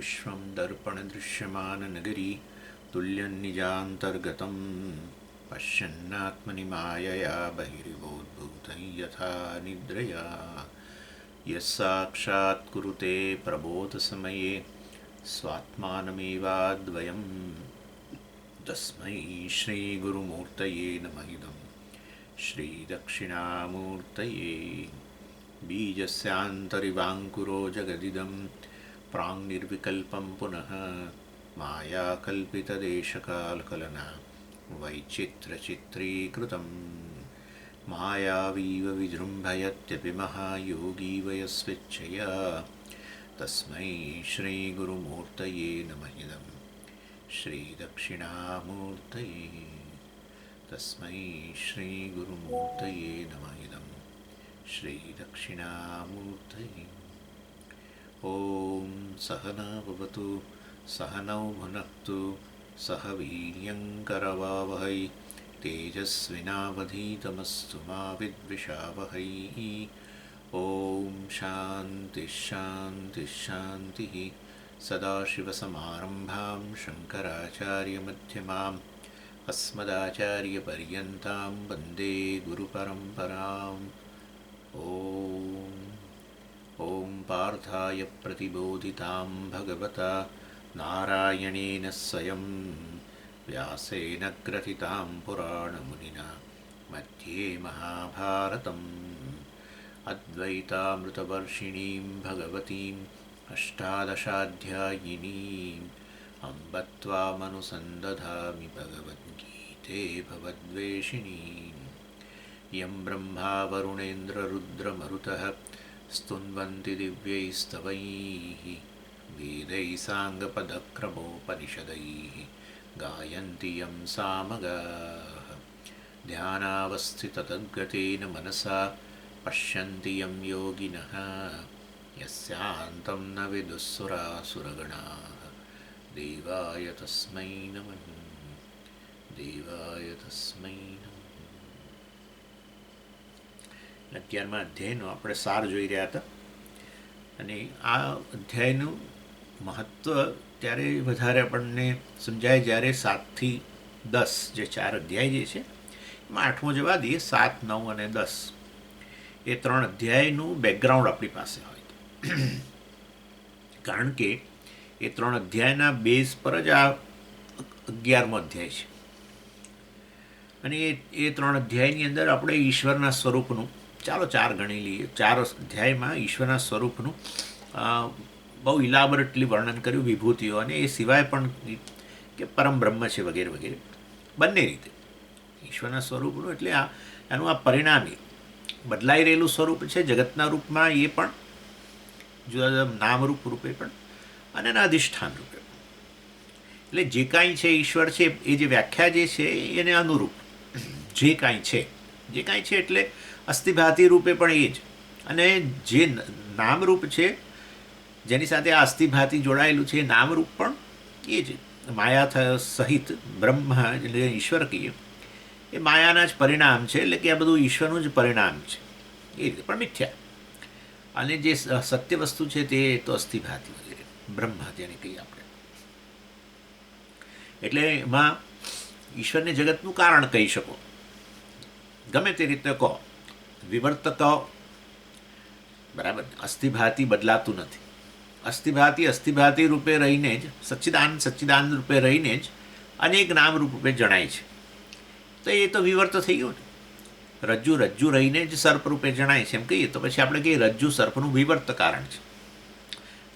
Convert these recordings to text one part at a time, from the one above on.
विश्वं दर्पणदृश्यमाननगरी तुल्यन्निजान्तर्गतं पश्यन्नात्मनि मायया बहिर्बोद्धूतं यथा निद्रया यस्साक्षात् कुरुते प्रबोधसमये स्वात्मानमेवाद्वयं तस्मै श्रीगुरुमूर्तये नमः इदं श्रीदक्षिणामूर्तये बीजस्यान्तरिवाङ्कुरो जगदिदं प्राङ्निर्विकल्पं पुनः मायाकल्पितदेशकालकलना वैचित्रचित्रीकृतं मायावीव विजृम्भयत्यपि महायोगी वयस्वेच्छया तस्मै श्रीगुरुमूर्तये नमः इदं श्रीदक्षिणामूर्तये तस्मै श्रीगुरुमूर्तये नमः इदं श्रीदक्षिणामूर्तये। ॐ सहना भवतु सहनौ भुनक्तु सह वीर्यङ्करवावहै तेजस्विनावधीतमस्तु मा विद्विषावहै। ॐ शान्तिः शान्तिः शान्तिः। सदाशिवसमारम्भां शङ्कराचार्यमध्यमाम् अस्मदाचार्यपर्यन्तां वन्दे गुरुपरम्पराम्। ॐ पार्थाय प्रतिबोधितां भगवता नारायणेन स्वयं व्यासेन ग्रथितां पुराणमुनिना मध्ये महाभारतम् अद्वैतामृतवर्षिणीं भगवतीम् अष्टादशाध्यायिनीम् अम्ब त्वामनुसन्दधामि भगवद्गीते भवद्वेषिणीम्। यं ब्रह्मा वरुणेन्द्ररुद्रमरुतः स्तुन्वन्ति दिव्यैस्तवैः वेदैः साङ्गपदक्रमोपनिषदैः गायन्ति यं सामगाः। ध्यानावस्थिततद्गतेन मनसा पश्यन्ति यं योगिनः यस्यान्तं न विदुःसुरासुरगणाः। देवाय तस्मै नमः देवाय तस्मै नमः। 11મા અધ્યાયનો આપણે સાર જોઈ રહ્યા હતા અને આ અધ્યાયનું મહત્ત્વ ત્યારે વધારે આપણને સમજાય જ્યારે 7 થી 10 જે 4 અધ્યાય જે છે એમાં 8મો જવા દઈએ 7, 9 અને 10 એ 3 અધ્યાયનું બેકગ્રાઉન્ડ આપણી પાસે હોય કારણ કે એ 3 અધ્યાયના બેઝ પર જ આ 11મો અધ્યાય છે અને એ 3 અધ્યાયની અંદર આપણે ઈશ્વરના સ્વરૂપનું ચાલો 4 ગણી લઈએ 4 અધ્યાયમાં ઈશ્વરના સ્વરૂપનું બહુ ઇલાબોરેટલી વર્ણન કર્યું વિભૂતિઓ અને એ સિવાય પણ કે પરમ બ્રહ્મ છે વગેરે વગેરે બંને રીતે ઈશ્વરના સ્વરૂપનું એટલે એનું આ પરિણામી બદલાઈ રહેલું સ્વરૂપ છે જગતના રૂપમાં એ પણ જુદા જુદા નામરૂપ રૂપે પણ અને એના અધિષ્ઠાન રૂપે એટલે જે કાંઈ છે ઈશ્વર છે એ જે વ્યાખ્યા જે છે એને અનુરૂપ જે કાંઈ છે એટલે અસ્થિભાતિ રૂપે પણ એ જ અને જે નામરૂપ છે જેની સાથે આ અસ્થિભાતિ જોડાયેલું છે એ નામરૂપ પણ એ જ માયા સહિત બ્રહ્મ એટલે ઈશ્વર કહીએ એ માયાના જ પરિણામ છે એટલે કે આ બધું ઈશ્વરનું જ પરિણામ છે એ રીતે પણ મિથ્યા અને જે સત્ય વસ્તુ છે તે તો અસ્થિભાતિ વગેરે બ્રહ્મ જેને કહીએ આપણે એટલે એમાં ઈશ્વરને જગતનું કારણ કહી શકો ગમે તે રીતે કહો વિવર્ત કહો બરાબર અસ્થિભાતિ બદલાતું નથી અસ્થિભાતિ રૂપે રહીને જ સચ્ચિદાનંદ રૂપે રહીને જ અનેક નામરૂપ રૂપે જણાય છે તો એ તો વિવર્ત થઈ ગયું ને રજ્જુ રહીને જ સર્પ રૂપે જણાય છે એમ કહીએ તો પછી આપણે કહીએ રજ્જુ સર્પનું વિવર્ત કારણ છે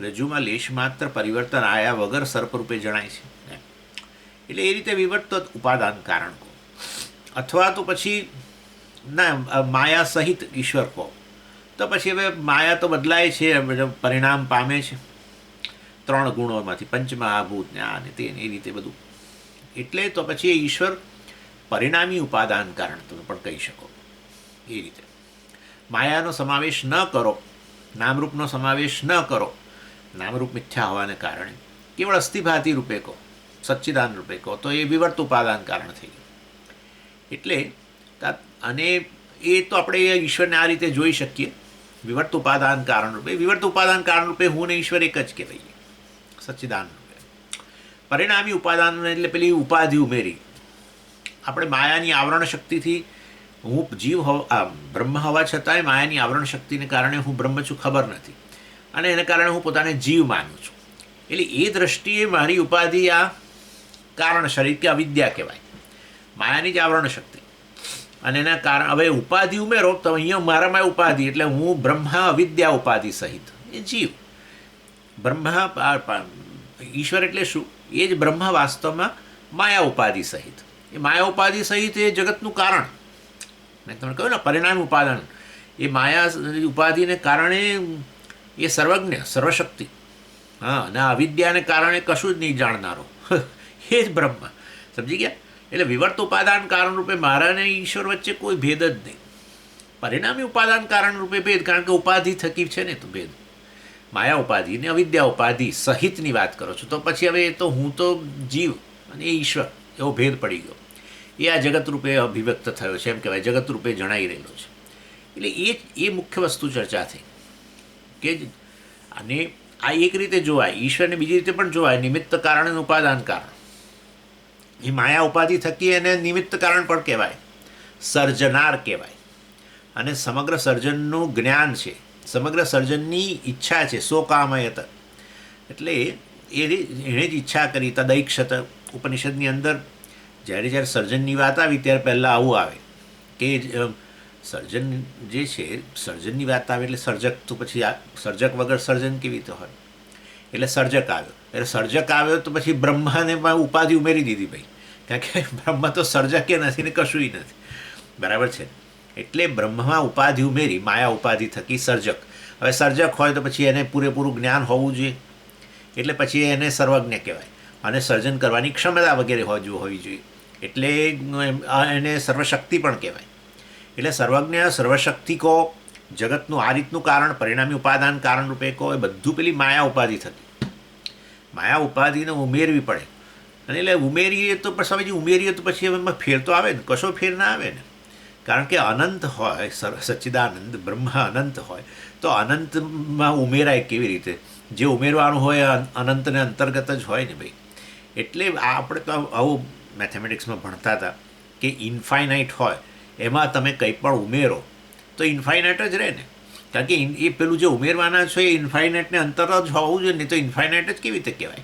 રજ્જુમાં લેશ માત્ર પરિવર્તન આયા વગર સર્પ રૂપે જણાય છે એટલે એ રીતે વિવર્ત ઉપાદાન કારણ કહો અથવા તો પછી ના માયા સહિત ઈશ્વર કહો તો પછી હવે માયા તો બદલાય છે પરિણામ પામે છે 3 ગુણોમાંથી પંચમહાભૂત ને આ ને તે એ રીતે બધું એટલે તો પછી એ ઈશ્વર પરિણામી ઉપાદાન કારણ તમે પણ કહી શકો એ રીતે માયાનો સમાવેશ ન કરો નામરૂપનો સમાવેશ ન કરો નામરૂપ મિથ્યા હોવાને કારણે કેવળ અસ્થિભાતિ રૂપે કહો સચ્ચિદાન રૂપે કહો તો એ વિવર્ત ઉપાદાન કારણ થઈ ગયું એટલે અને એ તો આપણે ઈશ્વરને આ રીતે જોઈ શકીએ વિવર્ત ઉપાદાન કારણ રૂપે હું ને ઈશ્વર એક જ કહેવાય સચ્ચિદાનંદ રૂપે. પરિણામી ઉપાદાન એટલે પેલી ઉપાધિ ઉમેરી. આપણે માયાની આવરણ શક્તિથી હું જીવ બ્રહ્મ હોવા છતાંય માયાની આવરણ શક્તિને કારણે હું બ્રહ્મ છું ખબર નથી, અને એને કારણે હું પોતાને જીવ માનું છું. એટલે એ દ્રષ્ટિએ મારી ઉપાધિ આ કારણ શરીર કે અવિદ્યા કહેવાય, માયાની જ આવરણ શક્તિ. અને એના કારણ હવે ઉપાધિ ઉમેરો તો અહીંયા મારામાં ઉપાધિ એટલે હું બ્રહ્મા અવિદ્યા ઉપાધિ સહિત એ જીવ. બ્રહ્મા ઈશ્વર એટલે શું? એ જ બ્રહ્મ વાસ્તવમાં માયા ઉપાધિ સહિત. એ માયા ઉપાધિ સહિત એ જગતનું કારણ. મેં તમને કહ્યું ને પરિણામ ઉપાદાન. એ માયા ઉપાધિને કારણે એ સર્વજ્ઞ સર્વશક્તિ, હા, અને અવિદ્યાને કારણે કશું જ નહીં જાણનારો એ જ બ્રહ્મ. સમજી ગયા? એટલે વિવર્ત ઉપાદાન કારણ રૂપે મારા અને ઈશ્વર વચ્ચે કોઈ ભેદ જ નહીં. પરિણામી ઉપાદાન કારણ રૂપે ભેદ, કારણ કે ઉપાધિ થકી છે ને તો ભેદ. માયા ઉપાધિ ને અવિદ્યા ઉપાધિ સહિતની વાત કરો છો તો પછી હવે એ તો હું તો જીવ અને એ ઈશ્વર એવો ભેદ પડી ગયો. એ આ જગત રૂપે અભિવ્યક્ત થયો છે, એમ કહેવાય, જગત રૂપે જણાઈ રહેલો છે. એટલે એ મુખ્ય વસ્તુ ચર્ચા થઈ કે અને આ એક રીતે જોવાય, ઈશ્વરને બીજી રીતે પણ જોવાય, નિમિત્ત કારણ અને ઉપાદાન કારણ. એ માયા ઉપાધિ થકી એને નિમિત્ત કારણ પણ કહેવાય, સર્જનાર કહેવાય, અને સમગ્ર સર્જનનું જ્ઞાન છે, સમગ્ર સર્જનની ઈચ્છા છે, સો કામયત. એટલે એણે જ ઈચ્છા કરી. તદૈક્ષત ઉપનિષદની અંદર જ્યારે જ્યારે સર્જનની વાત આવી ત્યારે પહેલાં આવું આવે કે સર્જન જે છે, સર્જનની વાત આવે એટલે સર્જક, તો પછી આ સર્જક વગર સર્જન કેવી રીતે હોય? એટલે સર્જક આવ્યો, એટલે સર્જક આવ્યો તો પછી બ્રહ્માને ઉપાધિ ઉમેરી દીધી ભાઈ, કારણ કે બ્રહ્મ તો સર્જકે નથી ને કશુંય નથી. બરાબર છે? એટલે બ્રહ્મમાં ઉપાધિ ઉમેરી, માયા ઉપાધિ થકી સર્જક. હવે સર્જક હોય તો પછી એને પૂરેપૂરું જ્ઞાન હોવું જોઈએ, એટલે પછી એને સર્વજ્ઞ કહેવાય, અને સર્જન કરવાની ક્ષમતા વગેરે હોવી જોઈએ, એટલે એને સર્વશક્તિ પણ કહેવાય. એટલે સર્વજ્ઞ સર્વશક્તિ કહો, જગતનું આ રીતનું કારણ, પરિણામી ઉપાદાન કારણ રૂપે કહો, એ બધું પેલી માયા ઉપાધિ થતી. માયા ઉપાધિને ઉમેરવી પડે, અને એટલે ઉમેરીએ તો પછી ઉમેરીએ તો પછી એમાં ફેર તો આવે ને? કશો ફેર ના આવે ને, કારણ કે અનંત હોય, સચ્ચિદાનંદ બ્રહ્મ અનંત હોય તો અનંતમાં ઉમેરાય કેવી રીતે? જે ઉમેરવાનું હોય અનંતને અંતર્ગત જ હોય ને ભાઈ. એટલે આપણે તો આવું મેથેમેટિક્સમાં ભણતા હતા કે ઇન્ફાઇનાઇટ હોય એમાં તમે કંઈ પણ ઉમેરો તો ઇન્ફાઇનાઇટ જ રહે ને, કારણ કે એ પેલું જે ઉમેરવાના છે એ ઇન્ફાઇનાઇટને અંતર જ હોવું જોઈએ, નહીં તો ઇન્ફાઇનાઇટ જ કેવી રીતે કહેવાય?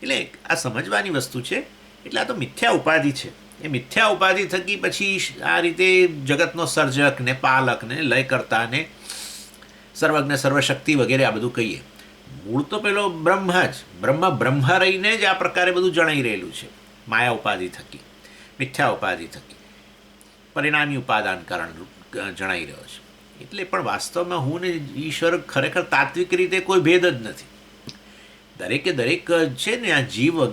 એટલે આ સમજવાની વસ્તુ છે. એટલે આ તો મિથ્યા ઉપાધિ છે. એ મિથ્યા ઉપાધિ થકી પછી આ રીતે જગતનો સર્જક ને પાલક ને લય કરતા ને સર્વજ્ઞ સર્વશક્તિ વગેરે આ બધું કહીએ. મૂળ તો પેલો બ્રહ્મ જ, બ્રહ્મ રહીને જ આ પ્રકારે બધું જણાઈ રહેલું છે. માયા ઉપાધિ થકી, મિથ્યા ઉપાધિ થકી પરિણામી ઉપાદાન કારણ જણાઈ રહ્યો છે. એટલે પણ વાસ્તવમાં હું ને ઈશ્વર ખરેખર તાત્વિક રીતે કોઈ ભેદ જ નથી. દરેકે દરેક છે ને, આ જીવ હોય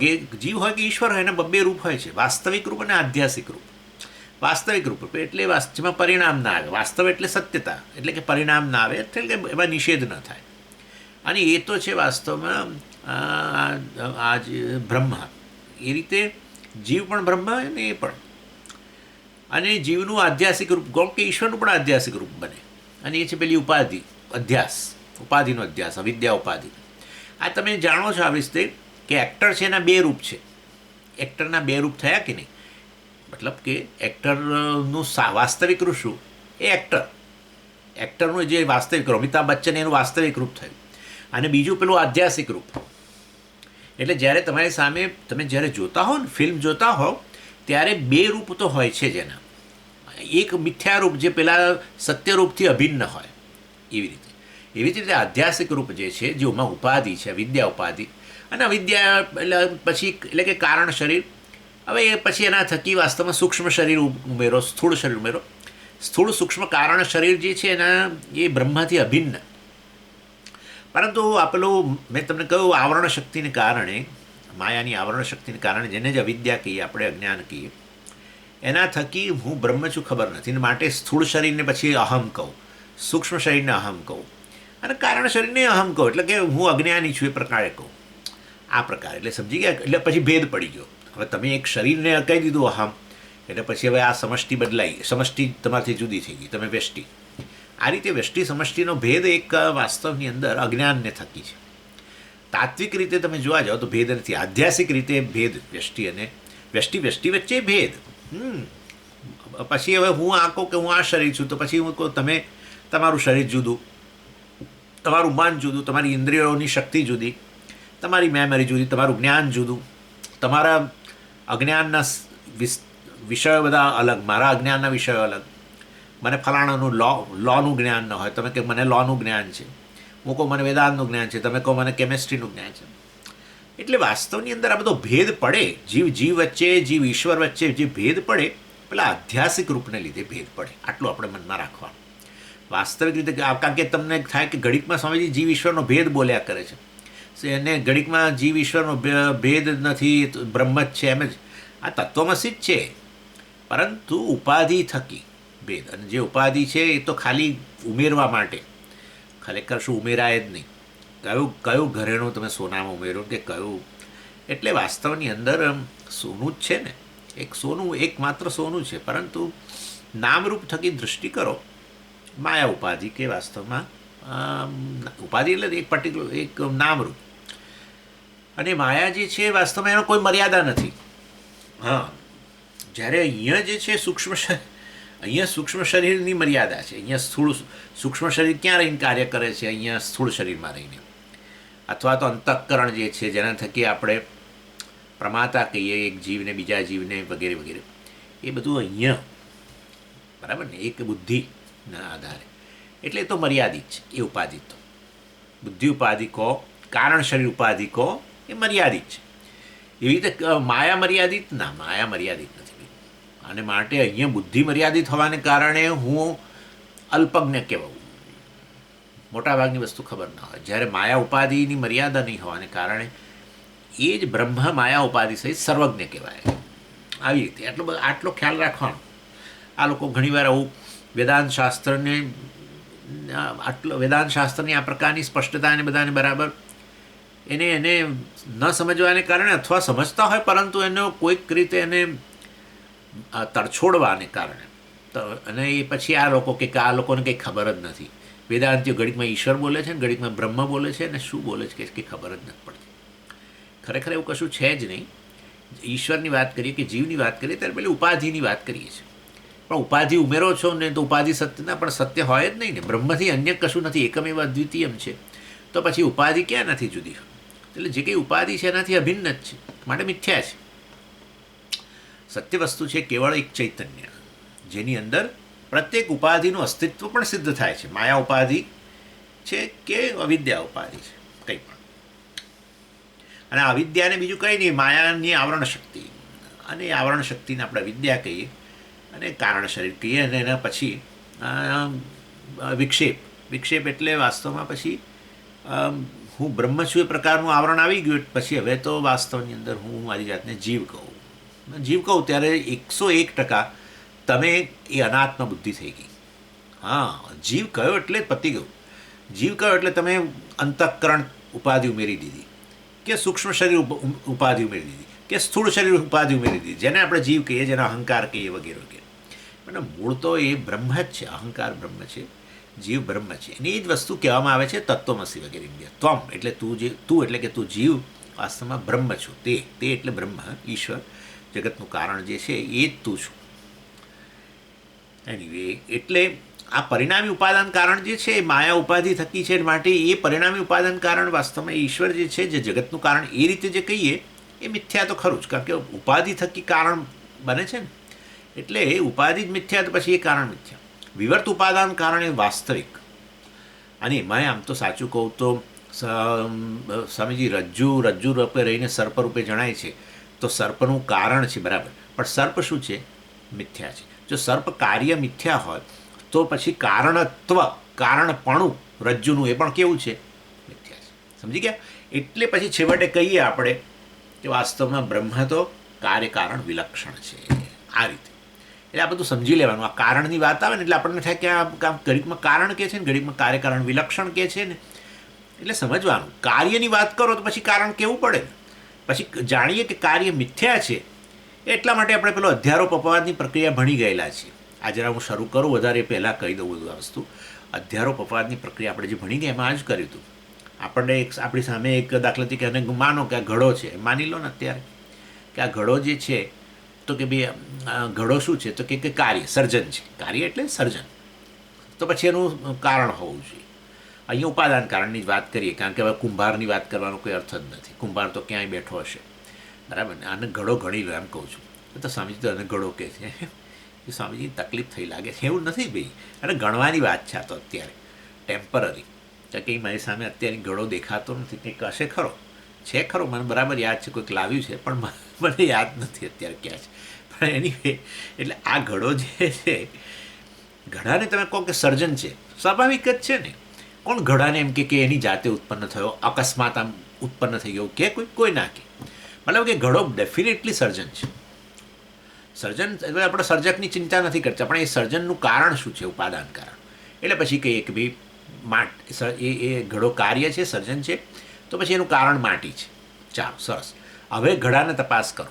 કે ઈશ્વર હોય, એના બબ્બે રૂપ હોય છે, વાસ્તવિક રૂપ અને આધ્યાસિક રૂપ. વાસ્તવિક રૂપ એટલે જેમાં પરિણામ ના આવે. વાસ્તવ એટલે સત્યતા, એટલે કે પરિણામ ના આવે, એટલે કે એમાં નિષેધ ન થાય. અને એ તો છે વાસ્તવમાં આ જે બ્રહ્મ. એ રીતે જીવ પણ બ્રહ્મ અને એ પણ, અને જીવનું આધ્યાસિક રૂપ કહો કે ઈશ્વરનું પણ આધ્યાસિક રૂપ બને. અને એ છે પેલી ઉપાધિ, અધ્યાસ, ઉપાધિનો અધ્યાસ, અવિદ્યા ઉપાધિ. આ તમે જાણો છો આવી રીતે કે એક્ટર છે એના બે રૂપ છે. એક્ટરના બે રૂપ થયા કે નહીં? મતલબ કે એક્ટરનું વાસ્તવિક રૂપ શું? એ એક્ટરનું જે વાસ્તવિક રૂપ, અમિતાભ બચ્ચન એનું વાસ્તવિક રૂપ થયું, અને બીજું પેલું આધ્યાસિક રૂપ. એટલે જ્યારે તમારી સામે તમે જ્યારે જોતા હો ને, ફિલ્મ જોતા હો, ત્યારે બે રૂપ તો હોય છે જ એના. એક મિથ્યા રૂપ જે પેલા સત્યરૂપથી અભિન્ન હોય, એવી રીતે આધ્યાસિક રૂપ જે છે, જેમાં ઉપાધિ છે, વિદ્યા ઉપાધિ, અને અવિદ્યા એટલે પછી એટલે કે કારણ શરીર. હવે એ પછી એના થકી વાસ્તવમાં સૂક્ષ્મ શરીર ઉમેરો, સ્થૂળ શરીર ઉમેરો. સ્થૂળ સૂક્ષ્મ કારણ શરીર જે છે એના એ બ્રહ્માથી અભિન્ન. પરંતુ આ પેલું મેં તમને કહ્યું આવરણ શક્તિને કારણે, માયાની આવરણ શક્તિને કારણે, જેને જ અવિદ્યા કહીએ આપણે, અજ્ઞાન કહીએ, એના થકી હું બ્રહ્મ છું ખબર નથી, માટે સ્થૂળ શરીરને પછી અહમ કહું, સૂક્ષ્મ શરીરને અહમ કહું, અને કારણ શરીરને અહમ કહું, એટલે કે હું અજ્ઞાની છું એ પ્રકારે કહું. આ પ્રકારે એટલે સમજી ગયા? એટલે પછી ભેદ પડી ગયો. હવે તમે એક શરીરને કહી દીધું અહમ, એટલે પછી હવે આ સમષ્ટિ બદલાઈ, સમષ્ટિ તમારાથી જુદી થઈ ગઈ, તમે વ્યષ્ટિ. આ રીતે વ્યષ્ટિ સમષ્ટિનો ભેદ એક વાસ્તવની અંદર અજ્ઞાનને થકી છે. તાત્વિક રીતે તમે જોવા જાઓ તો ભેદ નથી. આધ્યાસિક રીતે ભેદ, વ્યષ્ટિ અને વ્યષ્ટિ વચ્ચે ભેદ. પછી હવે હું આ કહું કે હું આ શરીર છું, તો પછી હું કહું તમે તમારું શરીર જુદું, તમારું મન જુદું, તમારી ઇન્દ્રિયોની શક્તિ જુદી, તમારી મેમરી જુદી, તમારું જ્ઞાન જુદું, તમારા અજ્ઞાનના વિષયો બધા અલગ, મારા અજ્ઞાનના વિષયો અલગ. મને ફલાણાનું લોનું જ્ઞાન ન હોય, તમે કે મને લોનું જ્ઞાન છે, હું કહું મને વેદાંતનું જ્ઞાન છે, તમે કહો મને કેમેસ્ટ્રીનું જ્ઞાન છે. એટલે વાસ્તવની અંદર આ બધો ભેદ પડે, જીવ વચ્ચે, જીવ ઈશ્વર વચ્ચે જે ભેદ પડે, પેલા આધ્યાસિક રૂપને લીધે ભેદ પડે. આટલું આપણે મનમાં રાખવાનું. વાસ્તવિક રીતે કારણ કે તમને થાય કે ઘડીકમાં સ્વામીજી જીવ ઈશ્વરનો ભેદ બોલ્યા કરે છે, એને ઘડીકમાં જીવ ઈશ્વરનો ભેદ નથી, બ્રહ્મ જ છે, એમ જ આ તત્વમસી જ છે, પરંતુ ઉપાધિ થકી ભેદ. અને જે ઉપાધિ છે એ તો ખાલી ઉમેરવા માટે, ખરેખર શું ઉમેરાય જ નહીં. કયું ઘરેણું તમે સોનામાં ઉમેરો કે કયું, એટલે વાસ્તવની અંદર સોનું જ છે ને, એક માત્ર સોનું છે, પરંતુ નામરૂપ થકી દૃષ્ટિ કરો, માયા ઉપાધિ કે વાસ્તવમાં ઉપાધિ એટલે એક પર્ટિક્યુલર એક નામરૂપ. અને માયા જે છે વાસ્તવમાં એનો કોઈ મર્યાદા નથી. હા, જ્યારે અહીંયા જે છે અહીંયા સૂક્ષ્મ શરીરની મર્યાદા છે. અહીંયા સૂક્ષ્મ શરીર ક્યાં રહીને કાર્ય કરે છે? અહીંયા સ્થૂળ શરીરમાં રહીને. અથવા તો અંતઃકરણ જે છે જેના થકી આપણે પ્રમાતા કહીએ એક જીવને બીજા જીવને વગેરે વગેરે, એ બધું અહીંયા, બરાબર ને, એક બુદ્ધિના આધારે. એટલે એ તો મર્યાદિત છે. એ ઉપાધિ તો બુદ્ધિ ઉપાધિ કહો, કારણ શરીર ઉપાધિ કહો, એ મર્યાદિત છે. એવી રીતે માયા મર્યાદિત ના, માયા મર્યાદિત નથી. અને માટે અહીંયા બુદ્ધિ મર્યાદિત હોવાને કારણે હું અલ્પજ્ઞ કહેવાઉં, મોટાભાગની વસ્તુ ખબર ના હોય. જ્યારે માયા ઉપાધિની મર્યાદા નહીં હોવાને કારણે એ જ બ્રહ્મ માયા ઉપાધિ સહિત સર્વજ્ઞ કહેવાય. આવી રીતે આટલો ખ્યાલ રાખવાનો. આ લોકો ઘણીવાર આવું વેદાંત શાસ્ત્રની આ પ્રકારની સ્પષ્ટતા અને બધાને બરાબર એને ન સમજવાને કારણે, અથવા સમજતા હોય પરંતુ એનો કોઈક રીતે એને તરછોડવાને કારણે, અને એ પછી આ લોકો કે આ લોકોને કંઈ ખબર જ નથી. વેદાંતિઓ ઘડીકમાં ઈશ્વર બોલે છે ને ઘડીકમાં બ્રહ્મ બોલે છે, અને શું બોલે છે કે ખબર જ નથી પડતી. ખરેખર એવું કશું છે જ નહીં. ઈશ્વરની વાત કરીએ કે જીવની વાત કરીએ ત્યારે પેલી ઉપાધિની વાત કરીએ છીએ. પણ ઉપાધિ ઉમેરો છો ને તો ઉપાધિ સત્યના પણ સત્ય હોય જ નહીં ને. બ્રહ્મથી અન્ય કશું નથી, એકમેવ અદ્વિતીયમ છે. તો પછી ઉપાધિ ક્યાં નથી જુદી? એટલે જે કંઈ ઉપાધિ છે એનાથી અભિન્ન જ છે, માટે મિથ્યા છે. સત્ય વસ્તુ છે કેવળ એક ચૈતન્ય, જેની અંદર પ્રત્યેક ઉપાધિનું અસ્તિત્વ પણ સિદ્ધ થાય છે. માયા ઉપાધિ છે કે અવિદ્યા ઉપાધિ છે, કંઈ પણ. અને અવિદ્યાને બીજું કંઈ નહીં, માયાની આવરણ શક્તિ, અને એ આવરણ શક્તિને આપણે વિદ્યા કહીએ, અને કારણ શરીર કહીએ. અને એના પછી વિક્ષેપ એટલે વાસ્તવમાં પછી હું બ્રહ્મ છું એ પ્રકારનું આવરણ આવી ગયું. પછી હવે તો વાસ્તવની અંદર હું મારી જાતને જીવ કહું ત્યારે 101% તમે એ અનાત્મ બુદ્ધિ થઈ ગઈ. હા, જીવ કયો એટલે પતી ગયું. જીવ કયો એટલે તમે અંતઃકરણ ઉપાધિ ઉમેરી દીધી, કે સૂક્ષ્મ શરીર ઉપાધિ ઉમેરી દીધી, કે સ્થૂળ શરીર ઉપાધિ ઉમેરી દીધી, જેને આપણે જીવ કહીએ, જેને અહંકાર કહીએ વગેરે વગેરે. પણ મૂળ તો એ બ્રહ્મ જ છે. અહંકાર બ્રહ્મ છે, જીવ બ્રહ્મ છે. એની જ વસ્તુ કહેવામાં આવે છે તત્વમસી વગેરે. ત્વમ એટલે તું એટલે કે તું જીવ વાસ્તવમાં બ્રહ્મ છું. તે એટલે બ્રહ્મ, ઈશ્વર, જગતનું કારણ જે છે એ જ તું છું. એનીવે, એટલે આ પરિણામી ઉપાદાન કારણ જે છે એ માયા ઉપાધિ થકી છે. માટે એ પરિણામી ઉપાદાન કારણ વાસ્તવમાં ઈશ્વર જે છે, જે જગતનું કારણ, એ રીતે જે કહીએ એ મિથ્યા તો ખરું જ. કારણ કે ઉપાધિ થકી કારણ બને છે ને, એટલે ઉપાધિ જ મિથ્યા, તો પછી એ કારણ મિથ્યા. વિવર્ત ઉપાદાન કારણ એ વાસ્તવિક. અને એમાં આમ તો સાચું કહું તો સ્વામીજી રજ્જુ રૂપે રહીને સર્પ રૂપે જણાય છે, તો સર્પનું કારણ છે, બરાબર. પણ સર્પ શું છે? મિથ્યા છે. જો સર્પ કાર્ય મિથ્યા હોય તો પછી કારણપણું રજ્જુનું એ પણ કેવું છે? મિથ્યા છે. સમજી ગયા? એટલે પછી છેવટે કહીએ આપણે કે વાસ્તવમાં બ્રહ્મ તો કાર્યકારણ વિલક્ષણ છે. આ રીતે એટલે આ બધું સમજી લેવાનું. આ કારણની વાત આવે ને એટલે આપણને થાય કે આ ઘડીકમાં કારણ કે છે ને ઘડીકમાં કાર્યકારણ વિલક્ષણ કે છે ને, એટલે સમજવાનું. કાર્યની વાત કરો તો પછી કારણ કેવું પડે ને. પછી જાણીએ કે કાર્ય મિથ્યા છે, એટલા માટે આપણે પેલો અધ્યારોપ અપવાદની પ્રક્રિયા ભણી ગયેલા છીએ. આ જરા હું શરૂ કરું વધારે પહેલાં કહી દઉં બધું આ વસ્તુ. અધ્યારોપ અપવાદની પ્રક્રિયા આપણે જે ભણી ગયા એમાં આ જ કર્યું હતું. આપણને આપણી સામે એક દાખલા તરીકે અને માનો કે આ ઘડો છે, માની લો ને અત્યારે કે આ ઘડો જે છે તો કે ભાઈ ઘડો શું છે તો કે કાર્ય સર્જન છે, કાર્ય એટલે સર્જન, તો પછી એનું કારણ હોવું જોઈએ. અહીંયા ઉપાદાન કારણની જ વાત કરીએ, કારણ કે હવે કુંભારની વાત કરવાનો કોઈ અર્થ જ નથી. કુંભાર તો ક્યાંય બેઠો હશે, બરાબર ને. આને ઘડો ગણી લો એમ કહું છું, તો સ્વામીજી તો આને ઘડો કહે છે. એ સ્વામીજી તકલીફ થઈ લાગે છે, એવું નથી ભાઈ. અને ગણવાની વાત છે આ તો અત્યારે ટેમ્પરરી, તો કંઈ મારી સામે અત્યારે ઘડો દેખાતો નથી, કંઈક હશે ખરો, છે ખરો, મને બરાબર યાદ છે, કોઈક લાવ્યું છે, પણ મને યાદ નથી અત્યારે ક્યાં છે. પણ એની એટલે આ ઘડો જે છે, ઘડાને તમે કહો કે સર્જન છે, સ્વાભાવિક જ છે ને. કોણ ઘડાને એમ કે એની જાતે ઉત્પન્ન થયો, અકસ્માત આમ ઉત્પન્ન થઈ ગયો કે કોઈ ના કે, મતલબ કે ઘડો ડેફિનેટલી સર્જન છે. સર્જન એટલે આપણે સર્જકની ચિંતા નથી કરતા, પણ એ સર્જનનું કારણ શું છે, ઉપાદાન કારણ. એટલે પછી કહીએ કે ભાઈ એ ઘડો કાર્ય છે, સર્જન છે, તો પછી એનું કારણ માટી છે. ચાલો સરસ. હવે ઘડાને તપાસ કરો,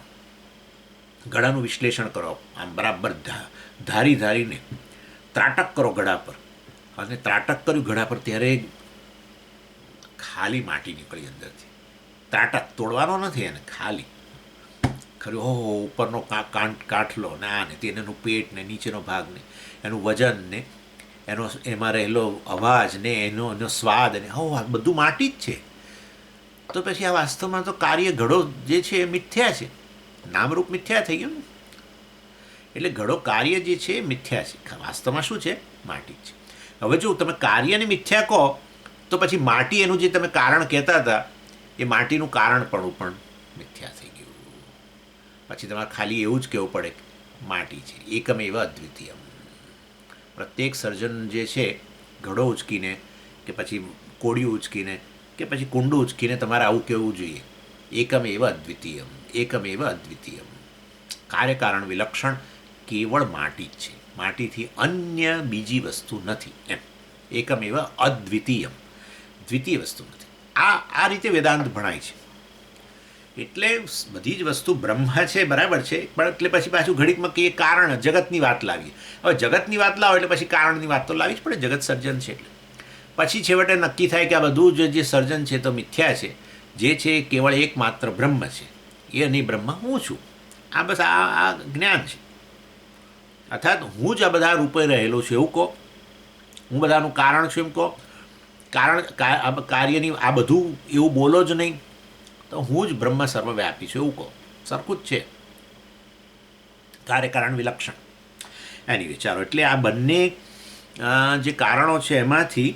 ઘડાનું વિશ્લેષણ કરો, આમ બરાબર ધારીને ત્રાટક કરો ઘડા પર, અને ત્રાટક કર્યું ઘડા પર ત્યારે ખાલી માટી નીકળી અંદરથી. ત્રાટક તોડવાનો નથી એને, ખાલી ખરું. ઓહો, ઉપરનો કાંઠલો ને આ ને તેનું પેટ ને નીચેનો ભાગ ને એનું વજન ને એનો એમાં રહેલો અવાજ ને એનો સ્વાદ ને હો, આ બધું માટી જ છે. તો પછી આ વાસ્તવમાં તો કાર્ય ઘડો જે છે એ મિથ્યા છે, નામરૂપ મિથ્યા થઈ ગયું ને. એટલે ઘડો કાર્ય જે છે એ મિથ્યા છે, વાસ્તવમાં શું છે, માટી છે. હવે જો તમે કાર્યને મિથ્યા કહો તો પછી માટી એનું જે તમે કારણ કહેતા હતા એ માટીનું કારણપણું પણ મિથ્યા થઈ ગયું. પછી તમારે ખાલી એવું જ કહેવું પડે કે માટી છે, એકમેવ અદ્વિતીયમ. પ્રત્યેક સર્જન જે છે ઘડો ઉચકીને કે પછી કોડિયું ઉચકીને કે પછી કુંડું ઉચકીને તમારે આવું કહેવું જોઈએ, એકમેવ અદ્વિતીયમ, એકમેવ અદ્વિતીયમ. કાર્યકારણ વિલક્ષણ કેવળ માટી જ છે, માટીથી અન્ય બીજી વસ્તુ નથી એમ. એકમેવ અદ્વિતીયમ, દ્વિતીય વસ્તુ નથી. આ રીતે વેદાંત ભણાય છે. એટલે બધી જ વસ્તુ બ્રહ્મ છે, બરાબર છે, પણ એટલે પછી પાછું ઘડીકમાં કે કારણ જગતની વાત લાવીએ. હવે જગતની વાત લાવો એટલે પછી કારણની વાત તો લાવી જ પડે, જગત સર્જન છે એટલે. પછી છેવટે નક્કી થાય કે આ બધું જે સર્જન છે તો મિથ્યા છે, જે છે કેવળ એકમાત્ર બ્રહ્મ છે, એ નહીં બ્રહ્મ હું છું. આ બસ આ જ્ઞાન છે. અર્થાત હું જ આ બધા રૂપે રહેલો છું એવું કહો, હું બધાનું કારણ છું એમ કહો. કાર્યની આ બધું એવું બોલો જ નહીં, તો હું જ બ્રહ્મ સર્વવ્યાપી છું એવું કહો, સરખું જ છે. કાર્યકારણ વિલક્ષણ. એની વિચારો એટલે આ બંને જે કારણો છે એમાંથી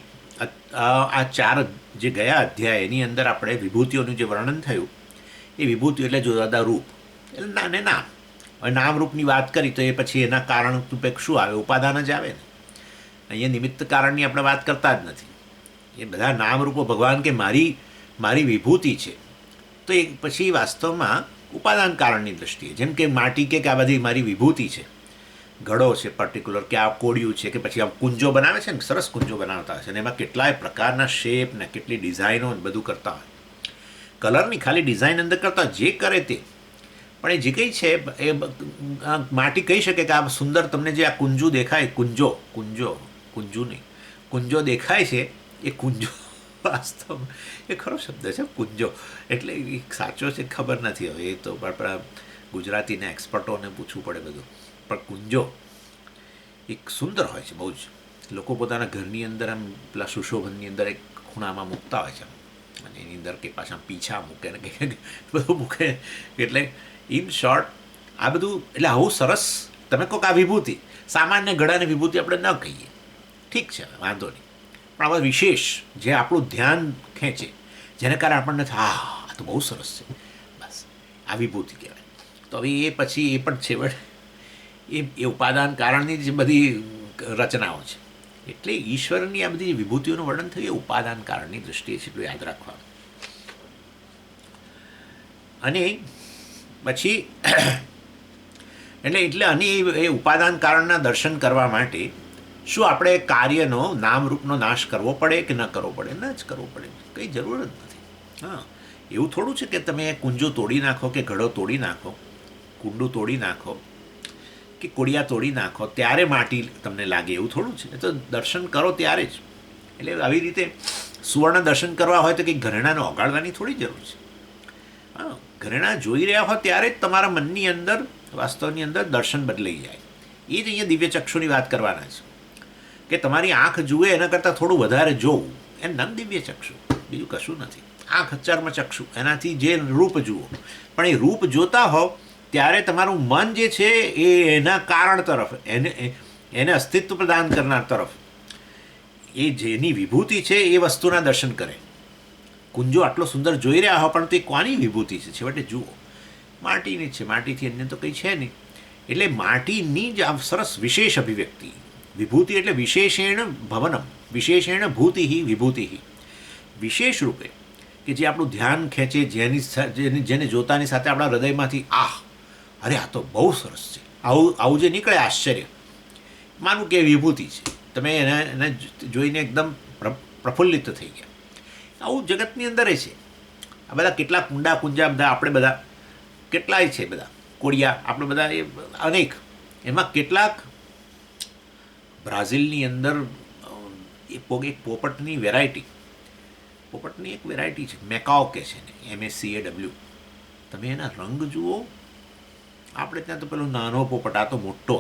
આ ચાર જે ગયા અધ્યાય એની અંદર આપણે વિભૂતિઓનું જે વર્ણન થયું, એ વિભૂતિઓ એટલે જુદા જુદા રૂપ એટલે નાને નામ. હવે નામરૂપની વાત કરી તો એ પછી એના કારણ રૂપે શું આવે, ઉપાદાન જ આવે ને. અહીંયા નિમિત્ત કારણની આપણે વાત કરતા જ નથી. એ બધા નામરૂપો ભગવાન કે મારી વિભૂતિ છે, તો એ પછી વાસ્તવમાં ઉપાદાન કારણની દૃષ્ટિએ, જેમ કે માટી કે આ બધી મારી વિભૂતિ છે, ઘડો છે પર્ટિક્યુલર, કે આ કોડિયું છે, કે પછી આમ કુંજો બનાવે છે ને, સરસ કુંજો બનાવતા હોય છે અને એમાં કેટલાય પ્રકારના શેપ ને કેટલી ડિઝાઇનો બધું કરતા હોય. કલરની ખાલી ડિઝાઇન અંદર કરતા જે કરે તે, પણ એ જે કંઈ છે એ માટી કહી શકે કે આ સુંદર તમને જે આ કુંજુ દેખાય, કુંજુ નહીં, કુંજો દેખાય છે, એ કુંજો વાસ્તવ એ ખરો શબ્દ છે કુંજો. એટલે એ સાચો છે ખબર નથી, હવે એ તો આપણા ગુજરાતીના એક્સપર્ટોને પૂછવું પડે બધું. પણ કુંજો એક સુંદર હોય છે બહુ જ. લોકો પોતાના ઘરની અંદર આમ પેલા સુશોભનની અંદર એક ખૂણામાં મૂકતા હોય છે, અને એની અંદર કે પાછા પીછા મૂકે ને કંઈક બધું મૂકે. એટલે ઇન શોર્ટ આ બધું એટલે આવું સરસ. તમે કહો કે આ વિભૂતિ, સામાન્ય ઘડાની વિભૂતિ આપણે ન કહીએ, ઠીક છે વાંધો નહીં, પણ આવા વિશેષ જે આપણું ધ્યાન ખેંચે, જેને કારણે આપણને આ તો બહુ સરસ છે, બસ આ વિભૂતિ કહેવાય. તો હવે એ પછી એ પણ છેવટે એ ઉપાદાન કારણની જે બધી રચનાઓ છે. એટલે ઈશ્વરની આ બધી વિભૂતિઓનું વર્ણન થયું એ ઉપાદાન કારણની દૃષ્ટિએ છે, એટલું યાદ રાખવાનું. અને પછી એટલે અને એ ઉપાદાન કારણના દર્શન કરવા માટે શું આપણે કાર્યનો નામરૂપનો નાશ કરવો પડે કે ન કરવો પડે? ન જ કરવો પડે, કંઈ જરૂર જ નથી. હા, એવું થોડું છે કે તમે કુંજો તોડી નાખો કે ઘડો તોડી નાખો, કુંડું તોડી નાખો કે કોડિયા તોડી નાખો ત્યારે માટી તમને લાગે, એવું થોડું છે. તો દર્શન કરો ત્યારે જ. એટલે આવી રીતે સુવર્ણ દર્શન કરવા હોય તો કંઈક ઘરેણાને ઓગાળવાની થોડી જરૂર છે. હા, ઘરેણા જોઈ રહ્યા હોય ત્યારે જ તમારા મનની અંદર, વાસ્તવની અંદર દર્શન બદલાઈ જાય. એ જ અહીંયા દિવ્ય ચક્ષુની વાત કરવાના છે કે તમારી આંખ જુએ એના કરતાં થોડું વધારે જોવું, એમ નામ દિવ્ય ચક્ષુ, બીજું કશું નથી. આંખ ચર્મ ચક્ષુ, એનાથી જે રૂપ જુઓ, પણ એ રૂપ જોતા હોવ ત્યારે તમારું મન જે છે એ એના કારણ તરફ, એને અસ્તિત્વ પ્રદાન કરનાર તરફ, એ જેની વિભૂતિ છે એ વસ્તુના દર્શન કરે. કુંજો આટલો સુંદર જોઈ રહ્યા હો પણ તે કોની વિભૂતિ છે? છેવટે જુઓ, માટીની જ છે, માટીથી અન્ય તો કંઈ છે નહીં. એટલે માટીની જ આ સરસ વિશેષ અભિવ્યક્તિ. વિભૂતિ એટલે વિશેષેણ ભવનમ, વિશેષેણ ભૂતિ વિભૂતિ, વિશેષ રૂપે કે જે આપણું ધ્યાન ખેંચે, જેને જોતાની સાથે આપણા હૃદયમાંથી અરે આ તો બહુ સરસ છે, આવું જે નીકળે આશ્ચર્ય, માનું કે વિભૂતિ છે, તમે એને જોઈને એકદમ પ્રફુલ્લિત થઈ ગયા. આવું જગતની અંદર છે. આ બધા કેટલા કુંડા કુંજા બધા આપણે બધા કેટલાય છે, બધા કોળિયા આપણે બધા એ અનેક, એમાં કેટલાક બ્રાઝિલની અંદર એક પોપટની વેરાયટી, પોપટની એક વેરાયટી છે, મેકાઓ કે છે ને, MACAW. તમે એના રંગ જુઓ. આપણે ત્યાં તો પેલો નાનો પોપટ, આ તો મોટો,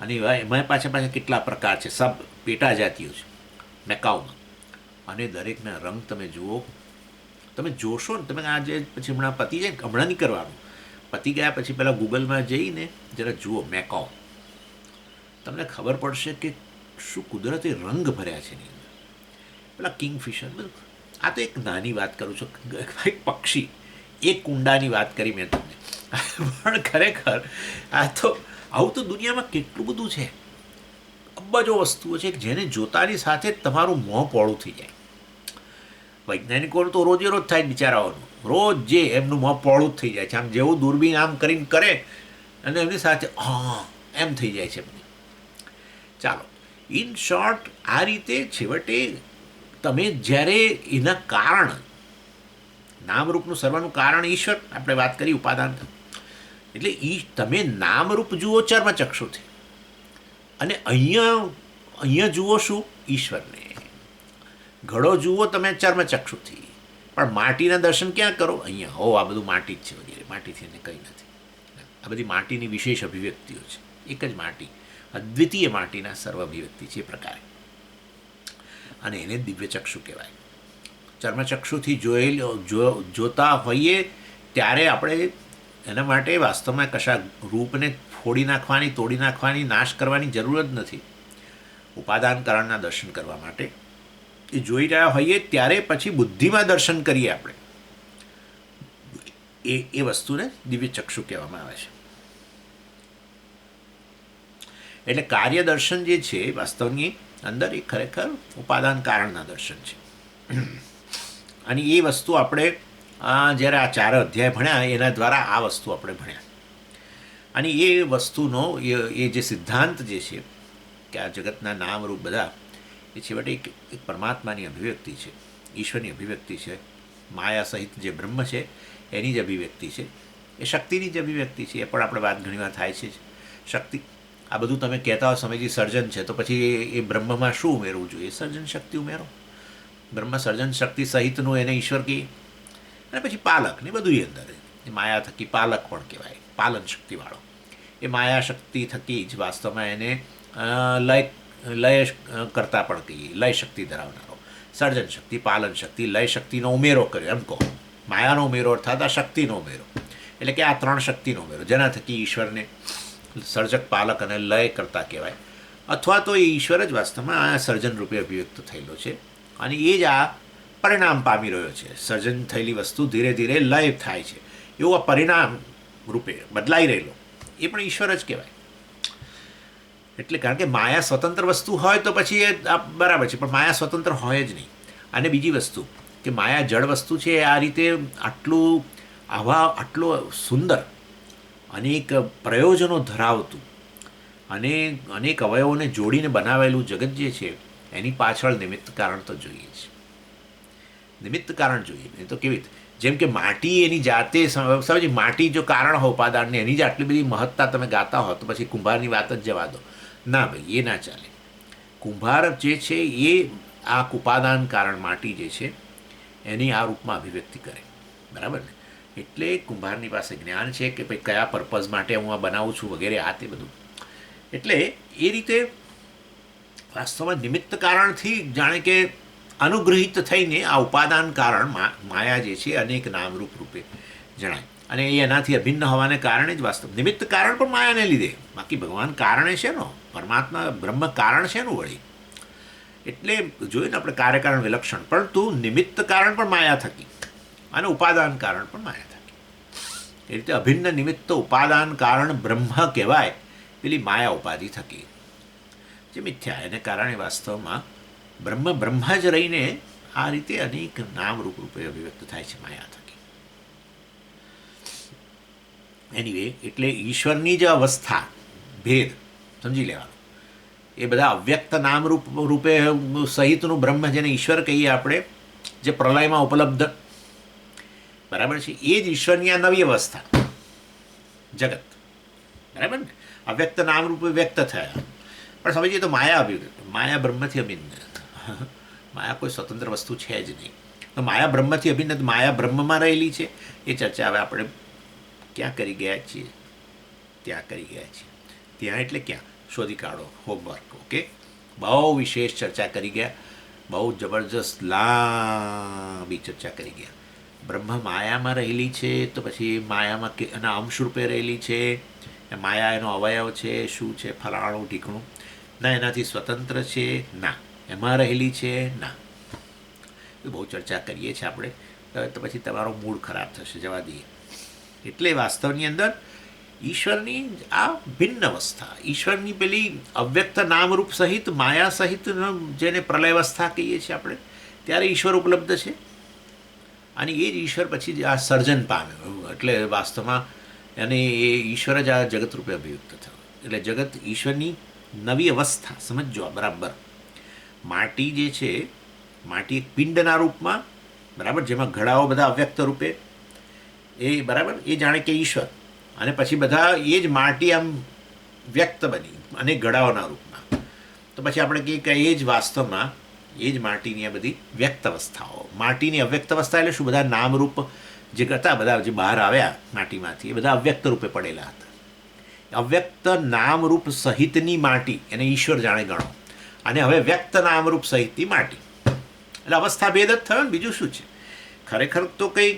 અને એમાં પાછા કેટલા પ્રકાર છે, સબ પેટા જાતિઓ છે મેકાઓમાં, અને દરેકના રંગ તમે જુઓ. તમે જોશો ને, તમે આજે પછી હમણાં પતી જાય, હમણાં નહીં કરવાનું, પતી ગયા પછી પહેલાં ગૂગલમાં જઈને જરા જુઓ મેકાઓ, તમને ખબર પડશે કે શું કુદરતી રંગ ભર્યા છે એની અંદર. પેલા કિંગફિશર બધું. આ તો એક નાની વાત કરું છું, એક પક્ષી, એક કુંડાની વાત કરી મેં તમને, પણ ખરેખર આવું તો દુનિયામાં કેટલું બધું છે. અબજો વસ્તુઓ છે જેને જોતાની સાથે તમારું મોં પોળું થઈ જાય. વૈજ્ઞાનિકોનું તો રોજે રોજ થાય બિચારાઓનું, રોજ જે એમનું મોં પોળું જ થઈ જાય છે. આમ જેવું દૂરબીન આમ કરીને કરે અને એમની સાથે એમ થઈ જાય છે એમને. ચાલો, ઇન શોર્ટ, આ રીતે છેવટે તમે જ્યારે એના કારણ, નામરૂપનું સર્વનું કારણ ઈશ્વર, આપણે વાત કરી ઉપાદાન, એટલે તમે નામરૂપ જુઓ ચર્મચક્ષુથી, અને અહીંયા જુઓ શું? ઈશ્વરને. ઘડો જુઓ તમે ચર્મચક્ષુથી, પણ માટીના દર્શન ક્યાં કરો? અહીંયા. આ બધું માટી જ છે વગેરે, માટીથી એને કંઈ નથી. આ બધી માટીની વિશેષ અભિવ્યક્તિઓ છે. એક જ માટી, અદ્વિતીય માટીના સર્વ અભિવ્યક્તિ છે એ પ્રકારે, અને એને દિવ્યચક્ષુ કહેવાય. ચર્મચક્ષુથી જોતા હોઈએ ત્યારે આપણે એના માટે વાસ્તવમાં કશા રૂપને ફોડી નાખવાની, તોડી નાખવાની, નાશ કરવાની જરૂર જ નથી. ઉપાદાન કારણના દર્શન કરવા માટે એ જોઈ રહ્યા હોઈએ ત્યારે પછી બુદ્ધિમાં દર્શન કરીએ આપણે, એ વસ્તુને દિવ્યચક્ષુ કહેવામાં આવે છે. એટલે કાર્ય દર્શન જે છે વાસ્તવની અંદર એ ખરેખર ઉપાદાન કારણના દર્શન છે. અને એ વસ્તુ આપણે જ્યારે આ 4 અધ્યાય ભણ્યા એના દ્વારા આ વસ્તુ આપણે ભણ્યા. અને એ વસ્તુનો એ જે સિદ્ધાંત જે છે કે આ જગતના નામરૂપ બધા એ છેવટે એક પરમાત્માની અભિવ્યક્તિ છે, ઈશ્વરની અભિવ્યક્તિ છે. માયા સહિત જે બ્રહ્મ છે એની જ અભિવ્યક્તિ છે, એ શક્તિની જ અભિવ્યક્તિ છે. એ પણ આપણે વાત ઘણીવાર થાય છે. શક્તિ, આ બધું તમે કહેતા હો સમયજી સર્જન છે, તો પછી એ બ્રહ્મમાં શું ઉમેરવું જોઈએ? સર્જન શક્તિ ઉમેરો. બ્રહ્મ સર્જન શક્તિ સહિતનું એને ઈશ્વર કહીએ. અને પછી પાલક ને બધું એ અંદર, એ માયા થકી પાલક પણ કહેવાય, પાલન શક્તિવાળો. એ માયા શક્તિ થકી જ વાસ્તવમાં એને લય કરતા પણ કહીએ, લય શક્તિ ધરાવનારો. સર્જન શક્તિ, પાલન શક્તિ, લય શક્તિનો ઉમેરો કર્યો એમ કહો. માયાનો ઉમેરો અર્થાત આ શક્તિનો ઉમેરો, એટલે કે આ 3 શક્તિનો ઉમેરો, જેના થકી ઈશ્વરને સર્જક, પાલક અને લય કરતા કહેવાય. અથવા તો એ ઈશ્વર જ વાસ્તવમાં આ સર્જન રૂપે અભિવ્યક્ત થયેલો છે, અને એ જ આ પરિણામ પામી રહ્યો છે. સર્જન થયેલી વસ્તુ ધીરે ધીરે લય થાય છે, એવું આ પરિણામ રૂપે બદલાઈ રહેલો એ પણ ઈશ્વર જ કહેવાય. એટલે કારણ કે માયા સ્વતંત્ર વસ્તુ હોય તો પછી એ બરાબર છે, પણ માયા સ્વતંત્ર હોય જ નહીં. અને બીજી વસ્તુ કે માયા જળ વસ્તુ છે, આ રીતે આટલું સુંદર, અનેક પ્રયોજનો ધરાવતું અને અનેક અવયવોને જોડીને બનાવેલું જગત જે છે એની પાછળ નિમિત્ત કારણ તો જોઈએ છે. નિમિત્ત કારણ જોઈએ, નહીં તો કેવી રીતે? જેમ કે માટી એની જાતે સમજ, માટી જો કારણ હોય ઉપાદાનને, એની જ આટલી બધી મહત્તા તમે ગાતા હો તો પછી કુંભારની વાત જ જવા દો. ના ભાઈ, એ ના ચાલે. કુંભાર જે છે એ આ ઉપાદાન કારણ માટી જે છે એની આ રૂપમાં અભિવ્યક્તિ કરે, બરાબર ને. એટલે કુંભારની પાસે જ્ઞાન છે કે ભાઈ કયા પર્પઝ માટે હું આ બનાવું છું વગેરે, આ તે બધું. એટલે એ રીતે વાસ્તવમાં નિમિત્ત કારણથી જાણે કે અનુગ્રહિત થઈને આ ઉપાદાન કારણ માયા જે છે અનેક નામરૂપ રૂપે જણાય, અને એ એનાથી અભિન્ન હોવાને કારણે જ વાસ્તવ નિમિત્ત કારણ પણ માયાને લીધે. બાકી ભગવાન કારણે શેનો, પરમાત્મા બ્રહ્મ કારણ શેનું વળી. એટલે જોયું ને આપણે કાર્યકારણ વિલક્ષણ, પરંતુ નિમિત્ત કારણ પણ માયા થકી અને ઉપાદાન કારણ પણ માયા થકી. એ રીતે અભિન્ન નિમિત્ત ઉપાદાન કારણ બ્રહ્મ કહેવાય પેલી માયા ઉપાધિ થકી જે મિથ્યા, એને કારણે વાસ્તવમાં બ્રહ્મ બ્રહ્મ જ રહીને આ રીતે અનેક નામરૂપ રૂપે અભિવ્યક્ત થાય છે માયા થકી. એનીવે, એટલે ઈશ્વરની જે અવસ્થા ભેદ સમજી લેવાનો, એ બધા અવ્યક્ત નામરૂપ રૂપે સહિતનું બ્રહ્મ જેને ઈશ્વર કહીએ આપણે, જે પ્રલયમાં ઉપલબ્ધ, બરાબર છે, એ જ ઈશ્વરની આ નવી અવસ્થા જગત, બરાબર ને. અવ્યક્ત નામરૂપે વ્યક્ત થયા, પણ સમજીએ તો માયા અભિવ્યક્ત, માયા બ્રહ્મથી અભિન્ન. માયા કોઈ સ્વતંત્ર વસ્તુ છે જ નહીં. તો માયા બ્રહ્મથી અભિન્ન, માયા બ્રહ્મમાં રહેલી છે, એ ચર્ચા હવે આપણે ક્યાં કરી ગયા છીએ, ત્યાં કરી ગયા છીએ. ત્યાં એટલે ક્યાં, શોધી કાઢો, હોમવર્ક. ઓકે, બહુ વિશેષ ચર્ચા કરી ગયા, બહુ જબરજસ્ત લાંબી ચર્ચા કરી ગયા. બ્રહ્મ માયામાં રહેલી છે, તો પછી માયામાં એના અંશરૂપે રહેલી છે, માયા એનો અવયવ છે, શું છે, ફલાણું ઢીકણું, ના એનાથી સ્વતંત્ર છે, ના એમાં રહેલી છે, ના. એ બહુ ચર્ચા કરીએ છીએ આપણે, તો પછી તમારો મૂડ ખરાબ થશે, જવા દઈએ. એટલે વાસ્તવની અંદર ઈશ્વરની આ ભિન્ન અવસ્થા, ઈશ્વરની પેલી અવ્યક્ત નામરૂપ સહિત માયા સહિત જેને પ્રલયાવસ્થા કહીએ છીએ આપણે, ત્યારે ઈશ્વર ઉપલબ્ધ છે. અને એ જ ઈશ્વર પછી આ સર્જન પામ્યો, એટલે વાસ્તવમાં અને એ ઈશ્વર જ આ જગત રૂપે અભિવ્યક્ત થયો. એટલે જગત ઈશ્વરની નવી અવસ્થા સમજો બરાબર. માટી જે છે, માટી એક પિંડના રૂપમાં, બરાબર, જેમાં ઘડાઓ બધા અવ્યક્ત રૂપે, એ બરાબર, એ જાણે કે ઈશ્વર, અને પછી બધા એ જ માટી આમ વ્યક્ત બની અને ઘડાઓના રૂપમાં. તો પછી આપણે કહીએ કે એ જ વાસ્તવમાં એ જ માટીની આ બધી વ્યક્ત અવસ્થાઓ. માટીની અવ્યક્ત અવસ્થા એટલે શું, બધા નામરૂપ જે હતા, બધા જે બહાર આવ્યા માટીમાંથી, એ બધા અવ્યક્ત રૂપે પડેલા હતા. અવ્યક્ત નામરૂપ સહિતની માટી એને ઈશ્વર જાણે ગણો, અને હવે વ્યક્ત નામરૂપ સહિતની માટી, એટલે અવસ્થા ભેદ જ થયો ને, બીજું શું છે. ખરેખર તો કંઈ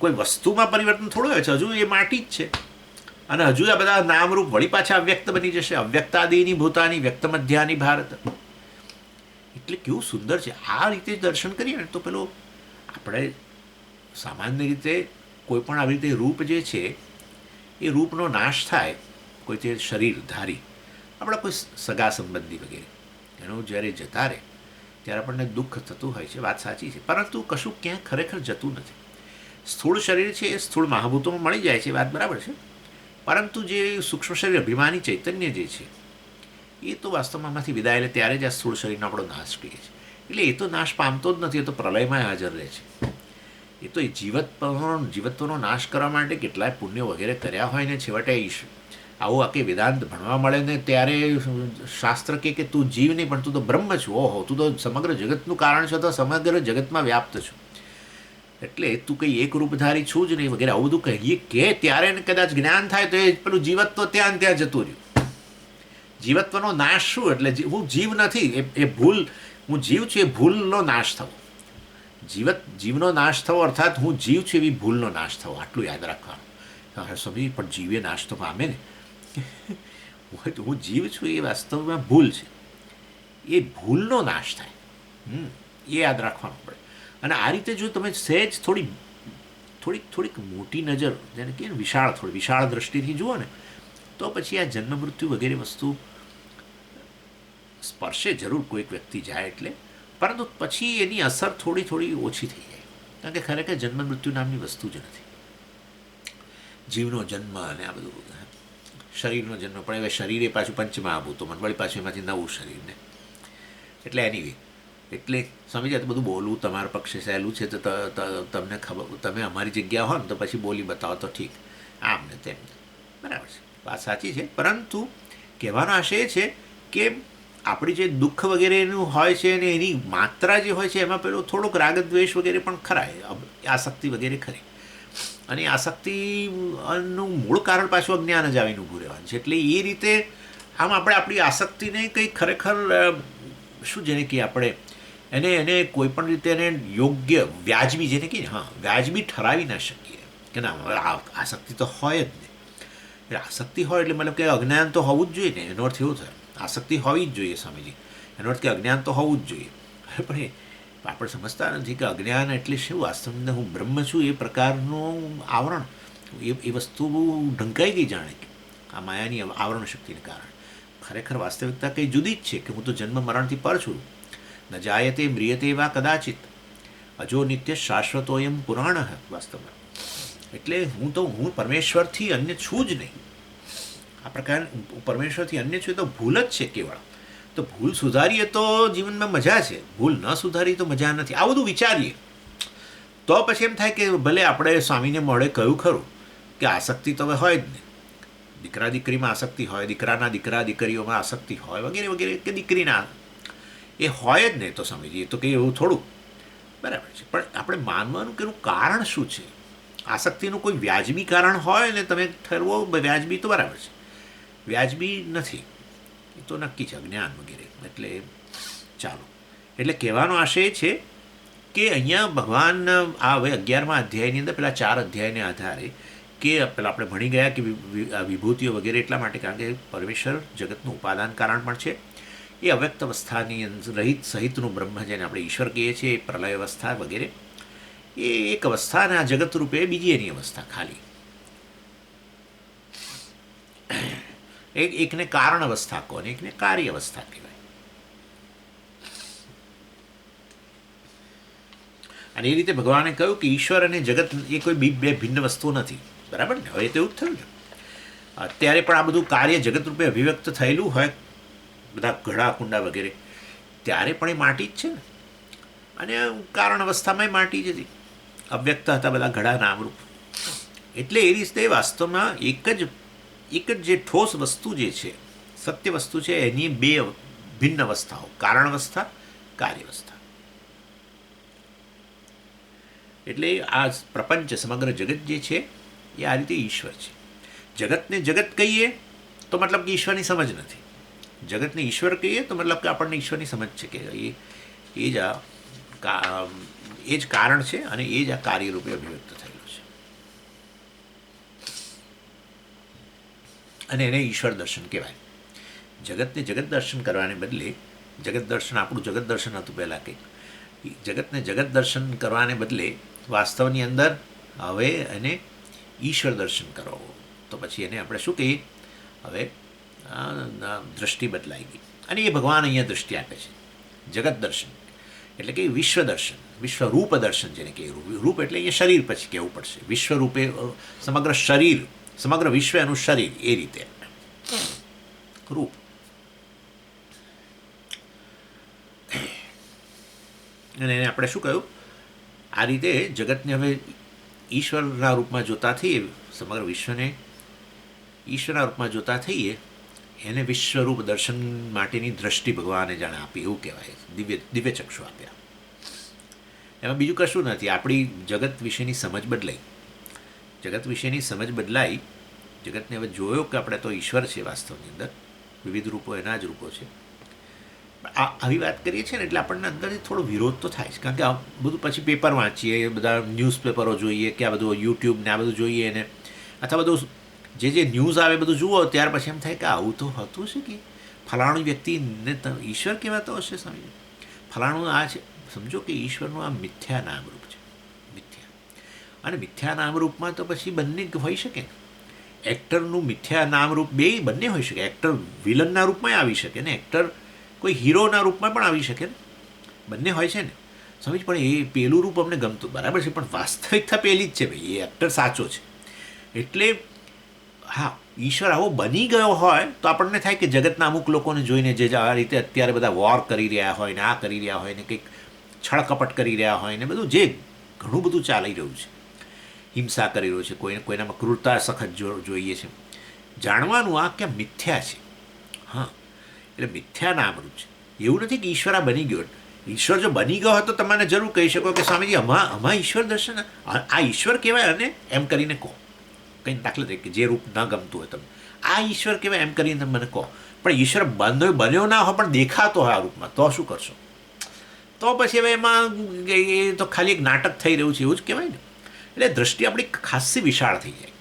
કોઈ વસ્તુમાં પરિવર્તન થોડું હોય છે, હજુ એ માટી જ છે, અને હજુ આ બધા નામરૂપ વળી પાછા અવ્યક્ત બની જશે. અવ્યક્તાદિની ભૂતાની વ્યક્ત મધ્યાની ભારત, એટલે કેવું સુંદર છે. આ રીતે દર્શન કરીએ ને તો પેલો આપણે સામાન્ય રીતે કોઈ પણ આવી રીતે રૂપ જે છે એ રૂપનો નાશ થાય, કોઈ તે શરીર ધારી આપણા કોઈ સગા સંબંધી વગેરે, એનું જ્યારે જતા રહે ત્યારે આપણને દુઃખ થતું હોય છે, વાત સાચી છે, પરંતુ કશું ક્યાંય ખરેખર જતું નથી. સ્થૂળ શરીર છે એ સ્થૂળ મહાભૂતોમાં મળી જાય છે, વાત બરાબર છે, પરંતુ જે સૂક્ષ્મ શરીર અભિમાની ચૈતન્ય જે છે એ તો વાસ્તવમાં માંથી વિદાય લે ત્યારે જ આ સ્થૂળ શરીરનો આપણો નાશ કરીએ છીએ. એટલે એ તો નાશ પામતો જ નથી, એ તો પ્રલયમાં હાજર રહે છે. એ તો એ જીવત્વનો નાશ કરવા માટે કેટલાય પુણ્યો વગેરે કર્યા હોય ને છેવટે આવું આખી વેદાંત ભણવા મળે ને ત્યારે શાસ્ત્ર કે તું જીવ નહીં પણ તું તો બ્રહ્મ છું, ઓહો તું તો સમગ્ર જગતનું કારણ છો, તો સમગ્ર જગતમાં વ્યાપ્ત છું, એટલે તું કંઈ એક રૂપધારી છું જ નહીં વગેરે આવું બધું કહીએ કે ત્યારે કદાચ જ્ઞાન થાય તો એ પેલું જીવત્વ ત્યાં ત્યાં જતું રહ્યું. જીવત્વનો નાશ શું, એટલે હું જીવ નથી, એ ભૂલ, હું જીવ છું એ ભૂલનો નાશ થવો. જીવનો નાશ થવો અર્થાત હું જીવ છું એવી ભૂલનો નાશ થવો, આટલું યાદ રાખવાનું. સમજી, પણ જીવે નાશ તો પામે ને, હું જીવ છું એ વાસ્તવમાં ભૂલ છે, એ ભૂલનો નાશ થાય, એ યાદ રાખવાનું પડે. અને આ રીતે જો તમે સહેજ થોડીક મોટી નજર, જેને કે વિશાળ દ્રષ્ટિથી જુઓ ને, તો પછી આ જન્મ મૃત્યુ વગેરે વસ્તુ સ્પર્શે જરૂર કોઈક વ્યક્તિ જાય એટલે, પરંતુ પછી એની અસર થોડી ઓછી થઈ જાય, કારણ કે ખરેખર જન્મ મૃત્યુ નામની વસ્તુ જ નથી. જીવનો જન્મ અને આ બધું શરીરનો જન્મ, પણ હવે શરીર એ પાછું પંચમહાભૂતોમાં, વળી પાછું એમાંથી નવું શરીરને, એટલે એની એટલે સમજી જાય તો બધું બોલવું તમારા પક્ષે સહેલું છે. તો તમને ખબર, તમે અમારી જગ્યા હો ને તો પછી બોલી બતાવો તો ઠીક, આમ ને તેમ, બરાબર છે, વાત સાચી છે. પરંતુ કહેવાનો આશય એ છે કે આપણી જે દુઃખ વગેરેનું હોય છે અને એની માત્રા જે હોય છે એમાં પેલો થોડોક રાગદ્વેષ વગેરે પણ ખરા, આસક્તિ વગેરે ખરી. અને આસક્તિનું મૂળ કારણ પાછું અજ્ઞાન જ આવીને ઊભું રહેવાનું છે. એટલે એ રીતે આમ આપણે આપણી આસક્તિને કંઈ ખરેખર શું જેને કે આપણે એને કોઈ પણ રીતે એને યોગ્ય વ્યાજબી જેને કહીએ, હા, વ્યાજબી ઠરાવી ના શકીએ કે ના આસક્તિ તો હોય જ નહીં. એટલે આસક્તિ હોય એટલે મતલબ કે અજ્ઞાન તો હોવું જ જોઈએ ને, એનો અર્થ એવો થાય. આસક્તિ હોવી જ જોઈએ સ્વામીજી, એનો અર્થ કે અજ્ઞાન તો હોવું જ જોઈએ. પણ આપણે સમજતા નથી કે અજ્ઞાન એટલે શું, વાસ્તવમાં હું બ્રહ્મ છું એ પ્રકારનું આવરણ, એ વસ્તુ ઢંકાઈ ગઈ જાણે કે આ માયાની આવરણ શક્તિને કારણે. ખરેખર વાસ્તવિકતા કંઈ જુદી જ છે કે હું તો જન્મ મરણથી પર છું. ન જાયતે મ્રિયતે વા કદાચિત અજો નિત્ય શાશ્વતોયમ પુરાણ વાસ્તવમાં. એટલે હું પરમેશ્વરથી અન્ય છું જ નહીં. આ પ્રકાર પરમેશ્વરથી અન્ય છું તો ભૂલ જ છે કેવળ. તો ભૂલ સુધારીએ તો જીવનમાં મજા છે, ભૂલ ન સુધારી તો મજા નથી. આ બધું વિચારીએ તો પછી એમ થાય કે ભલે આપણે સ્વામીને મળે કહ્યું ખરું કે આસક્તિ તો હવે હોય જ નહીં. દીકરા દીકરીમાં આસક્તિ હોય, દીકરાના દીકરા દીકરીઓમાં આસક્તિ હોય વગેરે વગેરે, કે દીકરીના એ હોય જ નહીં. તો સ્વામીજી એ તો કંઈ એવું થોડું બરાબર છે. પણ આપણે માનવાનું કે એનું કારણ શું છે. આસક્તિનું કોઈ વ્યાજબી કારણ હોય ને તમે ઠરવો વ્યાજબી તો બરાબર છે, વ્યાજબી નથી એ તો નક્કી છે, અજ્ઞાન વગેરે. એટલે ચાલો, એટલે કહેવાનો આશય છે કે અહીંયા ભગવાન આ હવે 11મા અધ્યાયની અંદર પેલા 4 અધ્યાયને આધારે કે પેલા આપણે ભણી ગયા કે વિભૂતિઓ વગેરે એટલા માટે કારણ કે પરમેશ્વર જગતનું ઉપાદાન કારણ પણ છે. એ અવ્યક્ત અવસ્થાની રહિત સહિતનું બ્રહ્મ જેને આપણે ઈશ્વર કહીએ છીએ, એ પ્રલય અવસ્થા વગેરે એ એક અવસ્થા, અને આ જગત રૂપે બીજી એની અવસ્થા ખાલી. એકને કારણ અવસ્થા કહો ને એકને કાર્ય અવસ્થા કહેવાય. અને એ રીતે ભગવાને કહ્યું કે ઈશ્વર અને જગત એ કોઈ બે ભિન્ન વસ્તુઓ નથી. બરાબર ને? હવે તો એવું જ થયું ને. અત્યારે પણ આ બધું કાર્ય જગત રૂપે અભિવ્યક્ત થયેલું હોય, બધા ઘડા કુંડા વગેરે, ત્યારે પણ એ માટી જ છે ને. અને કારણ અવસ્થામાં માટી જ હતી, અવ્યક્ત હતા બધા ઘડા નામરૂપ. એટલે એ રીતે વાસ્તવમાં એક જ જે ઠોસ વસ્તુ જે છે, સત્ય વસ્તુ છે, એની બે ભિન્ન અવસ્થાઓ, કારણ અવસ્થા, કાર્ય અવસ્થા. એટલે આ પ્રપંચ સમગ્ર જગત જે છે એ આ રીતે ઈશ્વર છે. જગતને જગત કહીએ તો મતલબ કે ઈશ્વરની સમજ નથી, જગતને ઈશ્વર કહીએ તો મતલબ કે આપણને ઈશ્વરની સમજ છે કે એ જ કારણ છે અને એ જ આ કાર્યરૂપે અભિવ્યક્ત થયેલું છે. અને એને ઈશ્વર દર્શન કહેવાય. જગતને જગત દર્શન કરવાને બદલે, જગત દર્શન આપણું જગત દર્શન હતું પહેલાં કંઈક, જગતને જગત દર્શન કરવાને બદલે વાસ્તવની અંદર હવે એને ઈશ્વર દર્શન કરો તો પછી એને આપણે શું કહીએ, હવે દૃષ્ટિ બદલાઈ ગઈ. અને એ ભગવાન અહીંયા દૃષ્ટિ આપે છે, જગત દર્શન એટલે કે વિશ્વ દર્શન, વિશ્વરૂપ દર્શન જેને કે રૂપ એટલે અહીંયા શરીર પછી કહેવું પડશે. વિશ્વરૂપે સમગ્ર શરીર, સમગ્ર વિશ્વ એનું શરીર, એ રીતે રૂપ. અને એને આપણે શું કહ્યું, આ રીતે જગતને હવે ઈશ્વરના રૂપમાં જોતા થઈએ, સમગ્ર વિશ્વને ઈશ્વરના રૂપમાં જોતા થઈએ, એને વિશ્વરૂપ દર્શન માટેની દ્રષ્ટિ ભગવાને જાણે આપી એવું કહેવાય, દિવ્ય ચક્ષુ આપ્યા. એમાં બીજું કશું નથી. આપણી જગત વિશેની સમજ બદલાઈ, જગત વિશેની સમજ બદલાઈ. જગતને હવે જોયો કે આપણે તો ઈશ્વર છે વાસ્તવની અંદર, વિવિધ રૂપો એના જ રૂપો છે. આવી વાત કરીએ છીએ ને એટલે આપણને અંદરથી થોડો વિરોધ તો થાય છે, કારણ કે આ બધું પછી પેપર વાંચીએ, બધા ન્યૂઝપેપરો જોઈએ કે આ બધું યુટ્યુબ ને આ બધું જોઈએ ને, અથવા બધું જે ન્યૂઝ આવે બધું જુઓ, ત્યાર પછી એમ થાય કે આવું તો હતું છે કે ફલાણું વ્યક્તિને ઈશ્વર કહેવાતો હશે. સમજો ફલાણું આ છે, સમજો કે ઈશ્વરનું આ મિથ્યા નામરૂપ છે, મિથ્યા. અને મિથ્યા નામરૂપમાં તો પછી બંને હોઈ શકે. એક્ટરનું મિથ્યા નામરૂપ બંને હોઈ શકે. એક્ટર વિલનના રૂપમાં આવી શકે ને એક્ટર કોઈ હીરોના રૂપમાં પણ આવી શકે ને, બંને હોય છે ને. સમજ, પણ એ પેલું રૂપ અમને ગમતું બરાબર છે, પણ વાસ્તવિકતા પેલી જ છે ભાઈ, એ એક્ટર સાચો છે. એટલે હા, ઈશ્વર આવો બની ગયો હોય તો આપણને થાય કે જગતના અમુક લોકોને જોઈને જે આ રીતે અત્યારે બધા વોર કરી રહ્યા હોય ને, આ કરી રહ્યા હોય ને, કંઈક છળકપટ કરી રહ્યા હોય ને, બધું જે ઘણું બધું ચાલી રહ્યું છે, હિંસા કરી રહ્યું છે, કોઈનામાં ક્રૂરતા સખત જોઈએ છે. જાણવાનું આ કે મિથ્યા છે. હા, એટલે મિથ્યા નામરૂપ છે. એવું નથી કે ઈશ્વર આ બની ગયો. ઈશ્વર જો બની ગયો હોય તો તમે જરૂર કહી શકો કે સ્વામીજી આમાં ઈશ્વર દર્શન, આ ઈશ્વર કહેવાય, અને એમ કરીને કહો. કંઈ દાખલા તરીકે જે રૂપ ન ગમતું હોય તમે, આ ઈશ્વર કહેવાય એમ કરીને તમે મને કહો. પણ ઈશ્વર બન્યો ના હોય પણ દેખાતો હોય આ રૂપમાં, તો શું કરશો? તો પછી હવે એમાં એ તો ખાલી એક નાટક થઈ રહ્યું છે એવું જ કહેવાય ને. એટલે દ્રષ્ટિ આપણી ખાસી વિશાળ થઈ જાય.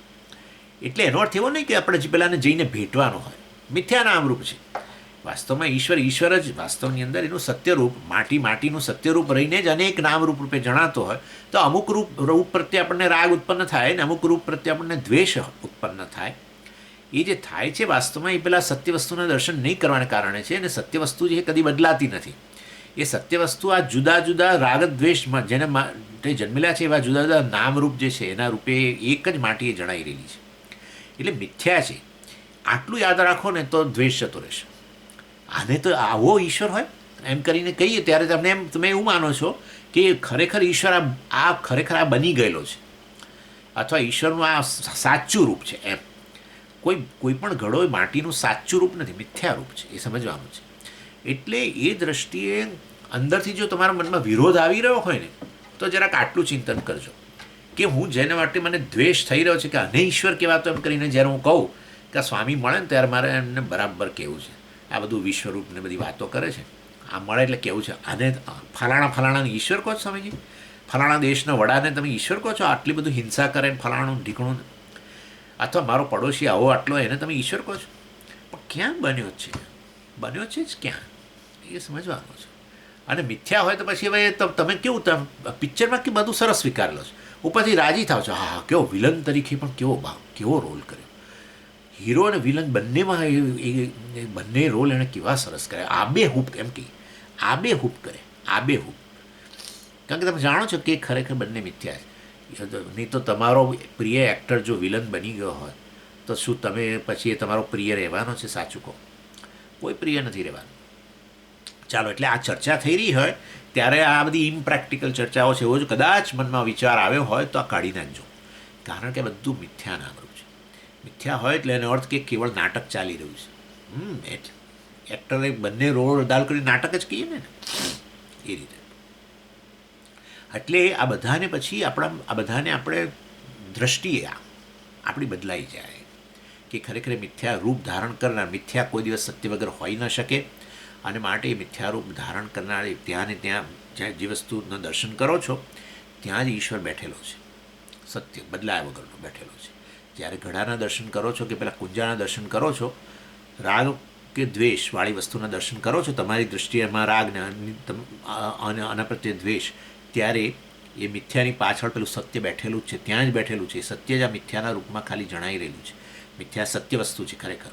એટલે એનો અર્થ એવો નહીં કે આપણે પેલાને જઈને ભેટવાનો હોય. મિથ્યા નામરૂપ છે. વાસ્તવમાં ઈશ્વર જ વાસ્તવની અંદર એનું સત્યરૂપ, માટીનું સત્યરૂપ રહીને જ અનેક નામરૂપ રૂપે જણાતો હોય. તો અમુક રૂપ પ્રત્યે આપણને રાગ ઉત્પન્ન થાય ને અમુક રૂપ પ્રત્યે આપણને દ્વેષ ઉત્પન્ન થાય. એ જે થાય છે વાસ્તવમાં એ પેલા સત્ય વસ્તુના દર્શન નહીં કરવાને કારણે છે. અને સત્ય વસ્તુ જે કદી બદલાતી નથી. એ સત્ય વસ્તુ આ જુદા જુદા રાગ દ્વેષમાં જેને માટે જન્મેલા છે એવા જુદા જુદા નામરૂપ જે છે એના રૂપે એક જ માટીએ જણાઈ રહેલી છે. એટલે મિથ્યા છે. આટલું યાદ રાખો ને તો દ્વેષ જતો રહેશે. આને તો આવો ઈશ્વર હોય એમ કરીને કહીએ ત્યારે તમે એવું માનો છો કે ખરેખર ઈશ્વર ખરેખર આ બની ગયેલો છે, અથવા ઈશ્વરનું આ સાચું રૂપ છે એમ. કોઈ પણ ઘડો માટીનું સાચું રૂપ નથી, મિથ્યા રૂપ છે, એ સમજવાનું છે. એટલે એ દ્રષ્ટિએ અંદરથી જો તમારા મનમાં વિરોધ આવી રહ્યો હોય ને તો જરાક આટલું ચિંતન કરજો કે હું જેને માટે મને દ્વેષ થઈ રહ્યો છે કે આને ઈશ્વર કહેવાતો એમ કરીને જ્યારે હું કહું કે સ્વામી મળે ને ત્યારે મારે એમને બરાબર કહેવું છે. આ બધું વિશ્વરૂપને બધી વાતો કરે છે, આ મળે એટલે કેવું છે આને ફલાણાને ઈશ્વર કહો છો સ્વામીજી? ફલાણા દેશના વડાને તમે ઈશ્વર કહો છો? આટલી બધું હિંસા કરે ને ફલાણું ઢીકણું, અથવા મારો પડોશી આવો આટલો એને તમે ઈશ્વર કહો છો? પણ ક્યાં બન્યો છે જ ક્યાં, એ સમજવાનું છે. અને મિથ્યા હોય તો પછી હવે તમે કેવું પિક્ચરમાં કે બધું સરસ સ્વીકારેલો છે, ઉપરથી રાજી થાવ છો, હા કેવો વિલન તરીકે પણ કેવો રોલ કર્યો. હીરો અને વિલન બંનેમાં એ બંને રોલ એણે કેવા સરસ કર્યા. આબેહૂબ એમ કે આબેહૂબ કરે, આબેહૂબ. કારણ કે તમે જાણો છો કે ખરેખર બંને મિથ્યા છે. નહીં તો તમારો પ્રિય એક્ટર જો વિલન બની ગયો હોય તો શું તમે પછી એ તમારો પ્રિય રહેવાનો છે? સાચું કહો, કોઈ પ્રિય નથી રહેવાનું. ચાલો, એટલે આ ચર્ચા થઈ રહી હોય ત્યારે આ બધી ઇમ્પ્રેક્ટિકલ ચર્ચાઓ છે, એવો જ કદાચ મનમાં વિચાર આવ્યો હોય તો આ કાઢી નાખજો. કારણ કે બધું મિથ્યા નામરૂપ છે. મિથ્યા હોય એટલે એનો અર્થ કે કેવળ નાટક ચાલી રહ્યું છે. એક્ટરે બંને રોલ અદાલ કરી નાટક જ કહીએ ને એ રીતે. એટલે આ બધાને પછી આ બધાને આપણે દ્રષ્ટિએ આપણી બદલાઈ જાય કે ખરેખર મિથ્યા રૂપ ધારણ કરનાર, મિથ્યા કોઈ દિવસ સત્ય વગર હોઈ ન શકે. અને માટે મિથ્યા રૂપ ધારણ કરનાર ત્યાં ને ત્યાં જ્યાં જે વસ્તુના દર્શન કરો છો ત્યાં જ ઈશ્વર બેઠેલો છે, સત્ય બદલાયા વગરનો બેઠેલો છે. જ્યારે ઘડાના દર્શન કરો છો કે પેલા કુંજાના દર્શન કરો છો, રાગ કે દ્વેષવાળી વસ્તુના દર્શન કરો છો, તમારી દૃષ્ટિએ રાગ ને આના પ્રત્યે દ્વેષ, ત્યારે એ મિથ્યાની પાછળ પેલું સત્ય બેઠેલું જ છે, ત્યાં જ બેઠેલું છે. સત્ય જ આ મિથ્યાના રૂપમાં ખાલી જણાઈ રહેલું છે. મિથ્યા સત્ય વસ્તુ છે ખરેખર.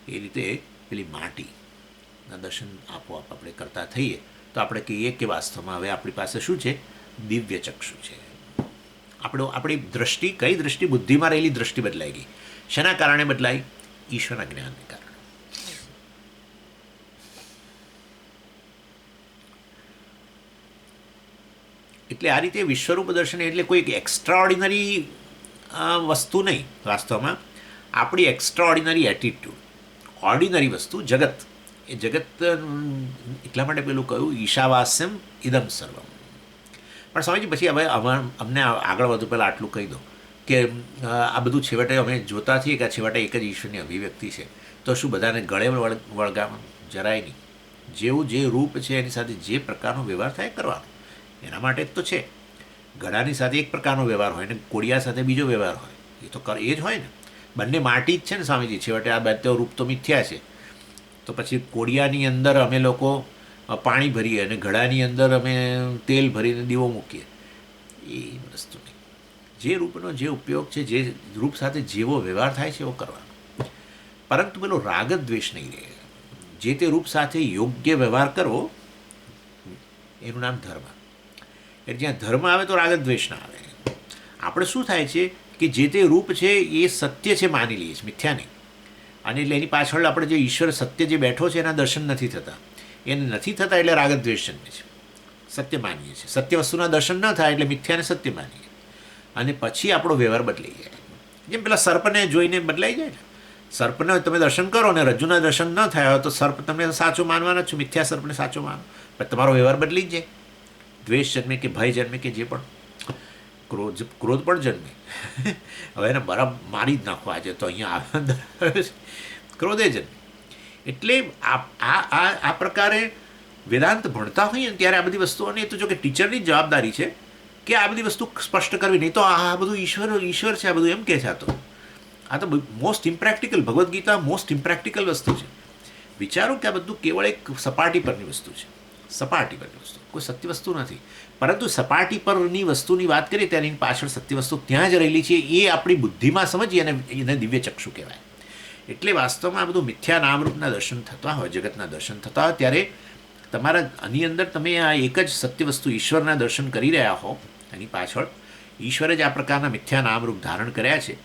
એ રીતે પેલી માટીના દર્શન આપોઆપ આપણે કરતા થઈએ તો આપણે કહીએ કે વાસ્તવમાં હવે આપણી પાસે શું છે? દિવ્ય ચક્ષુ છે. આપણી દ્રષ્ટિ, કઈ દ્રષ્ટિ? બુદ્ધિમાં રહેલી દ્રષ્ટિ બદલાઈ ગઈ. શેના કારણે બદલાઈ? ઈશ્વરના જ્ઞાનને કારણે. એટલે આ રીતે વિશ્વરૂપ દર્શન એટલે કોઈ એક્સ્ટ્રા ઓર્ડિનરી વસ્તુ નહીં. વાસ્તવમાં આપણી એક્સ્ટ્રા ઓર્ડિનરી એટીટ્યૂડ, ઓર્ડિનરી વસ્તુ જગત, એ જગત એટલા માટે પેલું કહ્યું ઈશાવાસ્યમ ઇદમ સર્વમ. પણ સ્વામીજી પછી હવે અમને આગળ વધુ પહેલાં આટલું કહી દો કે આ બધું છેવટે અમે જોતા થઈએ કે આ છેવટે એક જ ઈશ્વરની અભિવ્યક્તિ છે, તો શું બધાને ગળે વળગાવવાનું? જરાય નહીં. જેવું જે રૂપ છે એની સાથે જે પ્રકારનો વ્યવહાર થાય કરવાનો, એના માટે જ તો છે. ગળાની સાથે એક પ્રકારનો વ્યવહાર હોય ને કોડિયા સાથે બીજો વ્યવહાર હોય, એ તો એ જ હોય ને. બંને માટી જ છે ને સ્વામીજી. છેવટે આ બે રૂપ તો મિથ્યા છે. તો પછી કોડિયાની અંદર અમે લોકો પાણી ભરીએ અને ઘડાની અંદર અમે તેલ ભરીને દીવો મૂકીએ, એ વસ્તુ નહીં. જે રૂપનો જે ઉપયોગ છે, જે રૂપ સાથે જેવો વ્યવહાર થાય છે એવો કરવાનો. પરંતુ પેલો રાગ દ્વેષ નહીં રહે. જે તે રૂપ સાથે યોગ્ય વ્યવહાર કરવો એનું નામ ધર્મ. એટલે જ્યાં ધર્મ આવે તો રાગ દ્વેષ ના આવે. આપણે શું થાય છે કે જે તે રૂપ છે એ સત્ય છે માની લઈએ છીએ, મિથ્યા નહીં. અને એટલે એની પાછળ આપણે જે ઈશ્વર સત્ય જે બેઠો છે એના દર્શન નથી થતા. એને નથી થતા એટલે રાગ દ્વેષ જન્મે છે. સત્ય માનીએ છીએ, સત્ય વસ્તુના દર્શન ન થાય એટલે મિથ્યાને સત્ય માનીએ, અને પછી આપણો વ્યવહાર બદલાઈ જાય. જેમ પેલા સર્પને જોઈને બદલાઈ જાય ને, સર્પને તમે દર્શન કરો ને રજ્જુના દર્શન ન થયા હોય તો સર્પ તમે સાચો માનવાના છો, મિથ્યા સર્પને સાચો માનો, પણ તમારો વ્યવહાર બદલી જ જાય. દ્વેષ જન્મે કે ભય જન્મે કે જે પણ, ક્રોધ પણ જન્મે. હવે એને બરાબર મારી જ નાખો આજે તો અહીંયા આવે, ક્રોધે જન્મે. એટલે આ પ્રકારે વેદાંત ભણતા હોઈએ ને ત્યારે આ બધી વસ્તુઓને, તો જો કે ટીચરની જ જવાબદારી છે કે આ બધી વસ્તુ સ્પષ્ટ કરવી. નહીં તો આ બધું ઈશ્વર છે, આ બધું એમ કહે છે. આ તો most impractical, Bhagavad Gita most impractical વસ્તુ છે. વિચારો કે આ બધું કેવળ એક સપાટી પરની વસ્તુ છે, સપાટી પરની વસ્તુ, કોઈ સત્ય વસ્તુ નથી. પરંતુ સપાટી પરની વસ્તુની વાત કરીએ ત્યારે એની પાછળ સત્ય વસ્તુ ત્યાં જ રહેલી છે, એ આપણી બુદ્ધિમાં સમજીએ અને એને દિવ્ય ચક્ષુ કહેવાય. એટલે વાસ્તવમાં આ બધું મિથ્યા નામરૂપના દર્શન થતા હોય, જગતના દર્શન થતા હોય, ત્યારે તમારા આની અંદર તમે આ એક જ સત્ય વસ્તુ ઈશ્વરના દર્શન કરી રહ્યા હો, એની પાછળ ઈશ્વરે જ આ પ્રકારના મિથ્યા નામરૂપ ધારણ કર્યા છે.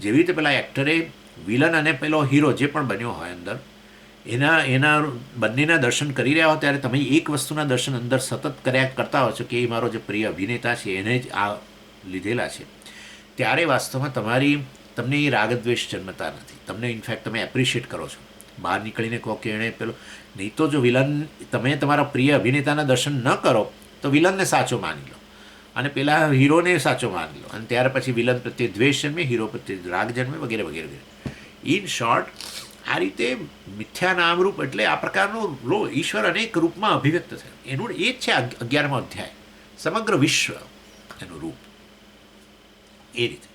જેવી રીતે પેલા એક્ટરે વિલન અને પેલો હીરો જે પણ બન્યો હોય અંદર, એના બંનેના દર્શન કરી રહ્યા હો ત્યારે તમે એક વસ્તુના દર્શન અંદર સતત કરતા હો છો કે એ મારો જે પ્રિય અભિનેતા છે એને જ આ લીધેલા છે. ત્યારે વાસ્તવમાં તમને એ રાગદ્વેષ જન્મતા નથી. તમને ઇનફેક્ટ તમે એપ્રિશિએટ કરો છો. બહાર નીકળીને કહો કે એણે પેલો, નહીં તો જો તમે તમારા પ્રિય અભિનેતાના દર્શન ન કરો તો વિલનને સાચો માની લો અને પેલા હીરોને સાચો માની લો, અને ત્યાર પછી વિલન પ્રત્યે દ્વેષ જન્મે, હીરો પ્રત્યે રાગ જન્મે, વગેરે વગેરે વગેરે. ઇન શોર્ટ, આ રીતે મિથ્યા નામરૂપ એટલે આ પ્રકારનો ઈશ્વર અનેક રૂપમાં અભિવ્યક્ત થયો. એનું એ જ છે 11મો અધ્યાય, સમગ્ર વિશ્વ એનું રૂપ એ રીતે.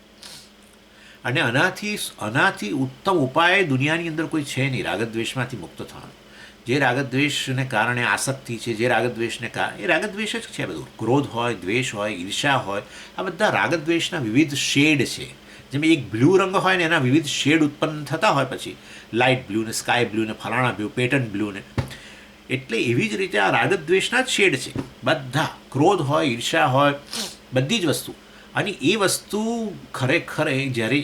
અને આનાથી ઉત્તમ ઉપાય દુનિયાની અંદર કોઈ છે નહીં રાગદ્વેષમાંથી મુક્ત થવાનો. જે રાગદ્વેષને કારણે આસક્તિ છે, જે રાગદ્વેષને કારણે, એ રાગદ્વેષ જ છે બધું. ક્રોધ હોય, દ્વેષ હોય, ઈર્ષા હોય, આ બધા રાગદ્વેષના વિવિધ શેડ છે. જેમ એક બ્લુ રંગ હોય ને એના વિવિધ શેડ ઉત્પન્ન થતા હોય, પછી લાઇટ બ્લુ ને સ્કાય બ્લુ ને ફલાણા બ્લુ, પેટર્ન બ્લુ ને, એટલે એવી જ રીતે આ રાગદ્વેષના જ શેડ છે બધા. ક્રોધ હોય, ઈર્ષા હોય, બધી જ વસ્તુ. અને એ વસ્તુ ખરેખર જ્યારે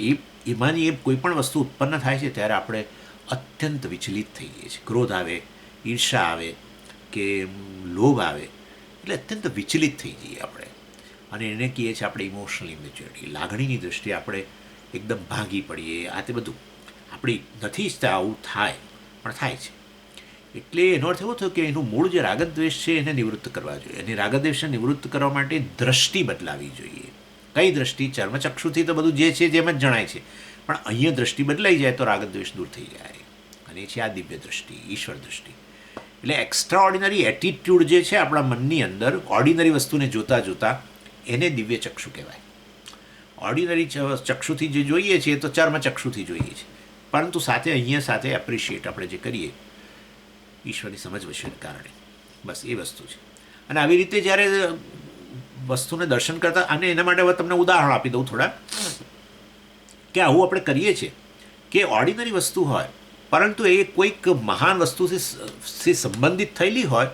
એમાંની કોઈ પણ વસ્તુ ઉત્પન્ન થાય છે ત્યારે આપણે અત્યંત વિચલિત થઈ જઈએ છીએ. ક્રોધ આવે, ઈર્ષા આવે કે લોભ આવે એટલે અત્યંત વિચલિત થઈ જઈએ આપણે, અને એને કહીએ છીએ આપણે ઇમોશનલ ઇમેચ્યોરિટી. લાગણીની દૃષ્ટિએ આપણે એકદમ ભાંગી પડીએ. આ તે બધું આપણી નથી ઈચ્છતા આવું થાય, પણ થાય છે. એટલે એનો અર્થ એવો થયો કે એનું મૂળ જે રાગદ્વેષ છે એને નિવૃત્ત કરવા જોઈએ. અને રાગદ્વેષને નિવૃત્ત કરવા માટે દ્રષ્ટિ બદલાવી જોઈએ. કઈ દ્રષ્ટિ? ચર્મચક્ષુથી તો બધું જે છે જેમ જ જણાય છે, પણ અહીંયા દ્રષ્ટિ બદલાઈ જાય તો રાગદ્વેષ દૂર થઈ જાય. અને એ છે આ દિવ્ય દ્રષ્ટિ, ઈશ્વર દ્રષ્ટિ. એટલે એક્સ્ટ્રા ઓર્ડિનરી એટીટ્યૂડ જે છે આપણા મનની અંદર, ઓર્ડિનરી વસ્તુને જોતાં જોતાં, એને દિવ્ય ચક્ષુ કહેવાય. ઓર્ડિનરી ચક્ષુથી જે જોઈએ છીએ તો ચર્મચક્ષુથી જોઈએ છીએ, પરંતુ સાથે એપ્રિશિએટ આપણે જે કરીએ ઈશ્વરની સમજ વિશેને કારણે, બસ એ વસ્તુ છે. અને આવી રીતે જ્યારે વસ્તુને દર્શન કરતા, અને એના માટે હવે તમને ઉદાહરણ આપી દઉં થોડા, કે આવું આપણે કરીએ છીએ કે ઓર્ડિનરી વસ્તુ હોય પરંતુ એ કોઈક મહાન વસ્તુથી સંબંધિત થયેલી હોય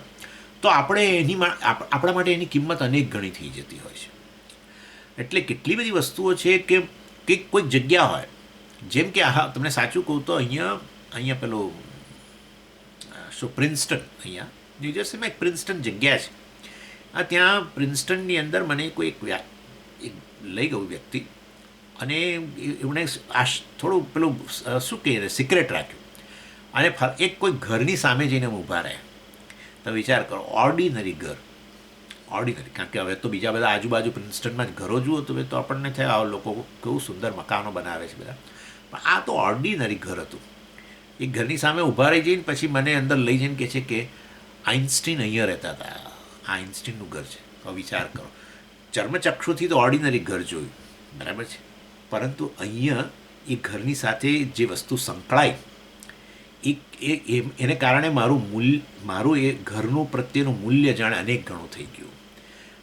તો આપણા માટે એની કિંમત અનેક ગણી થઈ જતી હોય છે. એટલે કેટલી બધી વસ્તુઓ છે કે કોઈક જગ્યા હોય, જેમ કે તમને સાચું કહું તો અહીંયા પેલું પ્રિન્સ્ટન, અહીંયા ન્યૂજર્સીમાં એક પ્રિન્સ્ટન જગ્યા છે. ત્યાં પ્રિન્સ્ટનની અંદર મને કોઈ એક લઈ ગયું વ્યક્તિ, અને એમણે થોડું પેલું શું કહીએ સિક્રેટ રાખ્યું, અને એક કોઈ ઘરની સામે જઈને ઊભા રહ્યા. તો વિચાર કરો, ઓર્ડિનરી ઘર, ઓર્ડિનરી, કારણ કે હવે તો બીજા બધા આજુબાજુ પ્રિન્સ્ટનમાં જ ઘરો જુઓ તો આપણને થાય આ લોકો કેવું સુંદર મકાનો બનાવે છે બધા, પણ આ તો ઓર્ડિનરી ઘર હતું. એ ઘરની સામે ઊભા રહી જઈને પછી મને અંદર લઈ જઈને કહે છે કે આઇન્સ્ટીન અહીંયા રહેતા હતા, આ આઇન્સ્ટીનનું ઘર છે. તો વિચાર કરો, ચર્મચક્ષુથી તો ઓર્ડિનરી ઘર જોયું, બરાબર છે, પરંતુ અહીંયા એ ઘરની સાથે જે વસ્તુ સંકળાઈ એને કારણે મારું એ ઘરનું પ્રત્યેનું મૂલ્ય જાણે અનેક ગણું થઈ ગયું.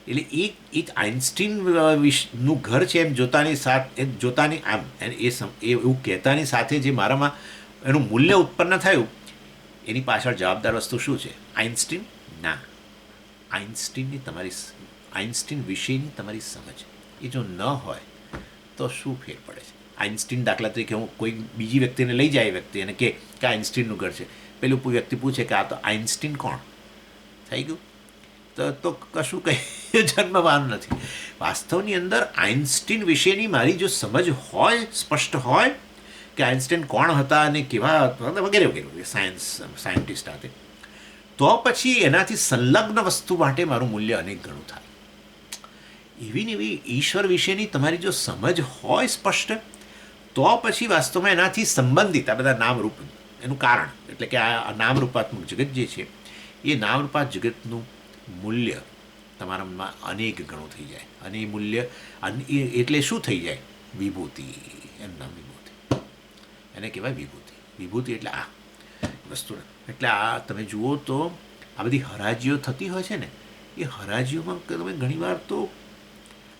એટલે એ આઇન્સ્ટીનનું ઘર છે એમ જોતાની આમ એવું કહેતાની સાથે જે મારામાં એનું મૂલ્ય ઉત્પન્ન થયું, એની પાછળ જવાબદાર વસ્તુ શું છે? આઇન્સ્ટીન? ના, આઇન્સ્ટીન વિશેની તમારી સમજ. એ જો ન હોય તો શું ફેર પડે છે? આઇન્સ્ટીન દાખલા તરીકે હું કોઈ બીજી વ્યક્તિને લઈ જાય, વ્યક્તિ એને કે આઇન્સ્ટીનનું ઘર છે, પેલું વ્યક્તિ પૂછે કે આ તો આઇન્સ્ટીન કોણ? થઈ ગયું, તો કશું કંઈ જન્મવાનું નથી. વાસ્તવની અંદર આઇન્સ્ટીન વિશેની મારી જો સમજ હોય, સ્પષ્ટ હોય કે આઇન્સ્ટાઈન કોણ હતા અને કેવા હતા વગેરે વગેરે સાયન્ટિસ્ટ હતા, તો પછી એનાથી સંલગ્ન વસ્તુ માટે મારું મૂલ્ય અનેક ગણું થાય. એવી ને એવી ઈશ્વર વિશેની તમારી જો સમજ હોય સ્પષ્ટ, તો પછી વાસ્તવમાં એનાથી સંબંધિત આ બધા નામરૂપ એનું કારણ એટલે કે આ નામરૂપાત્મક જગત જે છે એ નામરૂપાત જગતનું મૂલ્ય તમારા મનમાં અનેક ગણું થઈ જાય. અને એ મૂલ્ય એટલે શું થઈ જાય? વિભૂતિ. એનું નામ વિભૂતિ, એને કહેવાય વિભૂતિ. વિભૂતિ એટલે આ વસ્તુ. એટલે આ તમે જુઓ તો આ બધી હરાજીઓ થતી હોય છે ને, એ હરાજીઓમાં તમે ઘણીવાર તો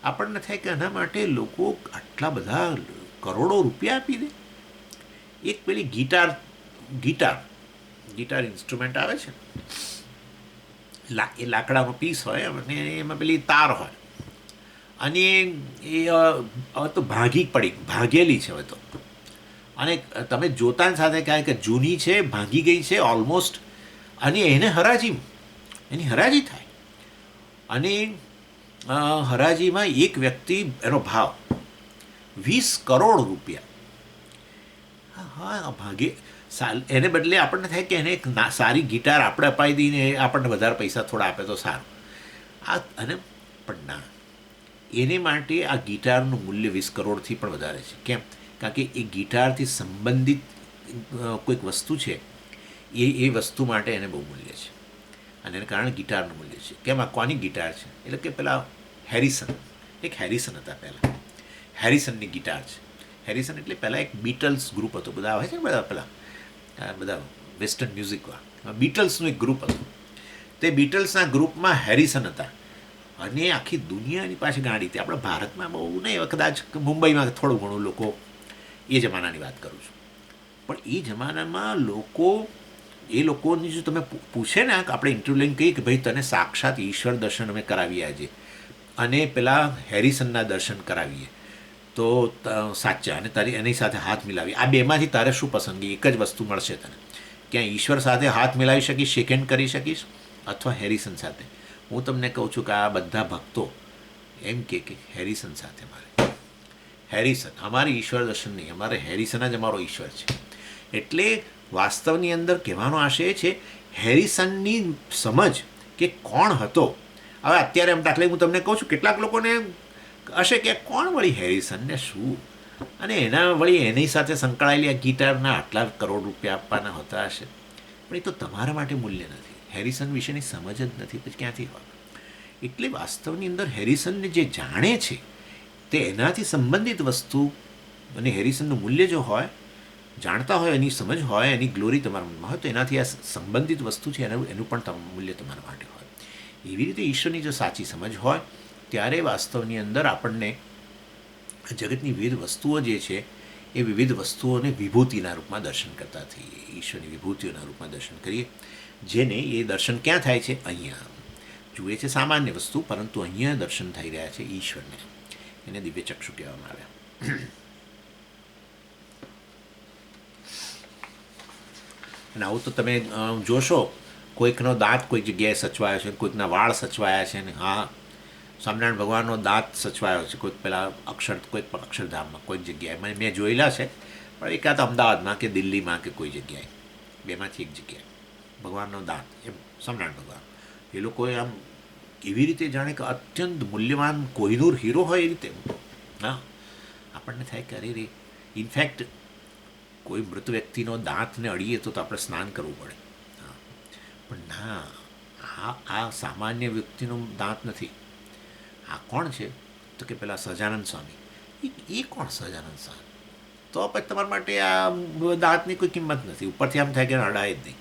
આપણને થાય કે આના માટે લોકો આટલા બધા કરોડો રૂપિયા આપી દે. એક પેલી ગિટાર ઇન્સ્ટ્રુમેન્ટ આવે છે, એ લાકડાનો પીસ હોય અને એમાં પેલી તાર હોય અને એ હવે તો ભાગેલી છે હવે તો. અને તમે જોતાની સાથે કહે કે જૂની છે, ભાંગી ગઈ છે ઓલમોસ્ટ, અને એની હરાજી થાય. અને હરાજીમાં એક વ્યક્તિ એનો ભાવ 20 કરોડ રૂપિયા. હા ભાગે એને બદલે આપણને થાય કે એને એક સારી ગિટાર આપણે અપાઈ દઈને આપણને વધારે પૈસા થોડા આપે તો સારું. અને પણ ના, એને માટે આ ગિટારનું મૂલ્ય 20 કરોડથી પણ વધારે છે. કેમ? કારણ કે એ ગિટારથી સંબંધિત કોઈક વસ્તુ છે, એ વસ્તુ માટે એને બહુ મૂલ્ય છે અને એને કારણે ગિટારનું મૂલ્ય છે. કેમ? આ કોની ગિટાર છે? એટલે કે પેલા હેરિસન હતા પહેલાં, હેરિસનની ગિટાર છે. હેરિસન એટલે પહેલાં એક બીટલ્સ ગ્રુપ હતું, બધા હોય છે ને બધા વેસ્ટર્ન મ્યુઝિકમાં બીટલ્સનું એક ગ્રુપ હતું. તે બીટલ્સના ગ્રુપમાં હેરિસન હતા અને આખી દુનિયાની પાછી ગાડી હતી. આપણા ભારતમાં બહુ નહીં, કદાચ મુંબઈમાં થોડું ઘણું લોકો, એ જમાનાની વાત કરું છું. પણ એ જમાનામાં એ લોકોની જો તમે પૂછે ને, આપણે ઇન્ટરવ્યૂ લઈને કહીએ કે ભાઈ તને સાક્ષાત ઈશ્વર દર્શન અમે કરાવીએ આજે અને પેલા હેરિસનના દર્શન કરાવીએ તો સાચા, અને તારી એની સાથે હાથ મિલાવી, આ બેમાંથી તારે શું પસંદગી? એક જ વસ્તુ મળશે તને. ક્યાં ઈશ્વર સાથે હાથ મિલાવી શકીશ, શેક હેન્ડ કરી શકીશ, અથવા હેરિસન સાથે? હું તમને કહું છું કે આ બધા ભક્તો એમ કે હેરિસન સાથે મારે. હેરિસન અમારી ઈશ્વર દર્શન નહીં, અમારે હેરિસન જ અમારો ઈશ્વર છે. એટલે વાસ્તવની અંદર કહેવાનો આશય છે હેરિસનની સમજ કે કોણ હતો. હવે અત્યારે એમ દાખલે હું તમને કહું છું, કેટલાક લોકોને હશે કે કોણ વળી હેરિસનને શું, અને એની સાથે સંકળાયેલી આ ગિટારના આટલા કરોડ રૂપિયા આપવાના હોતા હશે. પણ એ તો તમારા માટે મૂલ્ય નથી. હેરિસન વિશેની સમજ જ નથી, પછી ક્યાંથી હોય? એટલે વાસ્તવની અંદર હેરિસનને જે જાણે છે તે એનાથી સંબંધિત વસ્તુ, અને હેરિસનનું મૂલ્ય જો હોય, જાણતા હોય, એની સમજ હોય, એની ગ્લોરી તમારા મનમાં હોય, તો એનાથી આ સંબંધિત વસ્તુ છે એનું પણ મૂલ્ય તમારા માટે હોય. એવી રીતે ઈશ્વરની જો સાચી સમજ હોય ત્યારે વાસ્તવની અંદર આપણને જગતની વિવિધ વસ્તુઓ જે છે એ વિવિધ વસ્તુઓને વિભૂતિના રૂપમાં દર્શન કરતા થઈએ, ઈશ્વરની વિભૂતિઓના રૂપમાં દર્શન કરીએ. જેને એ દર્શન ક્યાં થાય છે? અહીંયા જુએ છે સામાન્ય વસ્તુ, પરંતુ અહીંયા દર્શન થઈ રહ્યા છે ઈશ્વરને. એને દિવ્ય ચક્ષુ કહેવામાં આવ્યા. અને આવું તો તમે જોશો, કોઈકનો દાંત કોઈક જગ્યાએ સચવાયો છે, કોઈકના વાળ સચવાયા છે, ને હા સ્વામિનારાયણ ભગવાનનો દાંત સચવાયો છે કોઈક પેલા કોઈક અક્ષરધામમાં કોઈક જગ્યાએ મેં જોયેલા છે. પણ એકાદ અમદાવાદમાં કે દિલ્હીમાં કે કોઈ જગ્યાએ, બેમાંથી એક જગ્યાએ ભગવાનનો દાંત, એમ સ્વામિનારાયણ ભગવાન, એ લોકોએ આમ એવી રીતે જાણે કે અત્યંત મૂલ્યવાન કોહિનૂર હીરો હોય એ રીતે. હા, આપણને થાય કે અરે રે, ઇનફેક્ટ કોઈ મૃત વ્યક્તિનો દાંતને અડીએ તો આપણે સ્નાન કરવું પડે. હા, પણ ના, આ સામાન્ય વ્યક્તિનો દાંત નથી. આ કોણ છે? તો કે પેલા સહજાનંદ સ્વામી. એ કોણ સહજાનંદ સ્વામી? તો પછી તમારા માટે આ દાંતની કોઈ કિંમત નથી. ઉપરથી આમ થાય કે અડાય જ નહીં.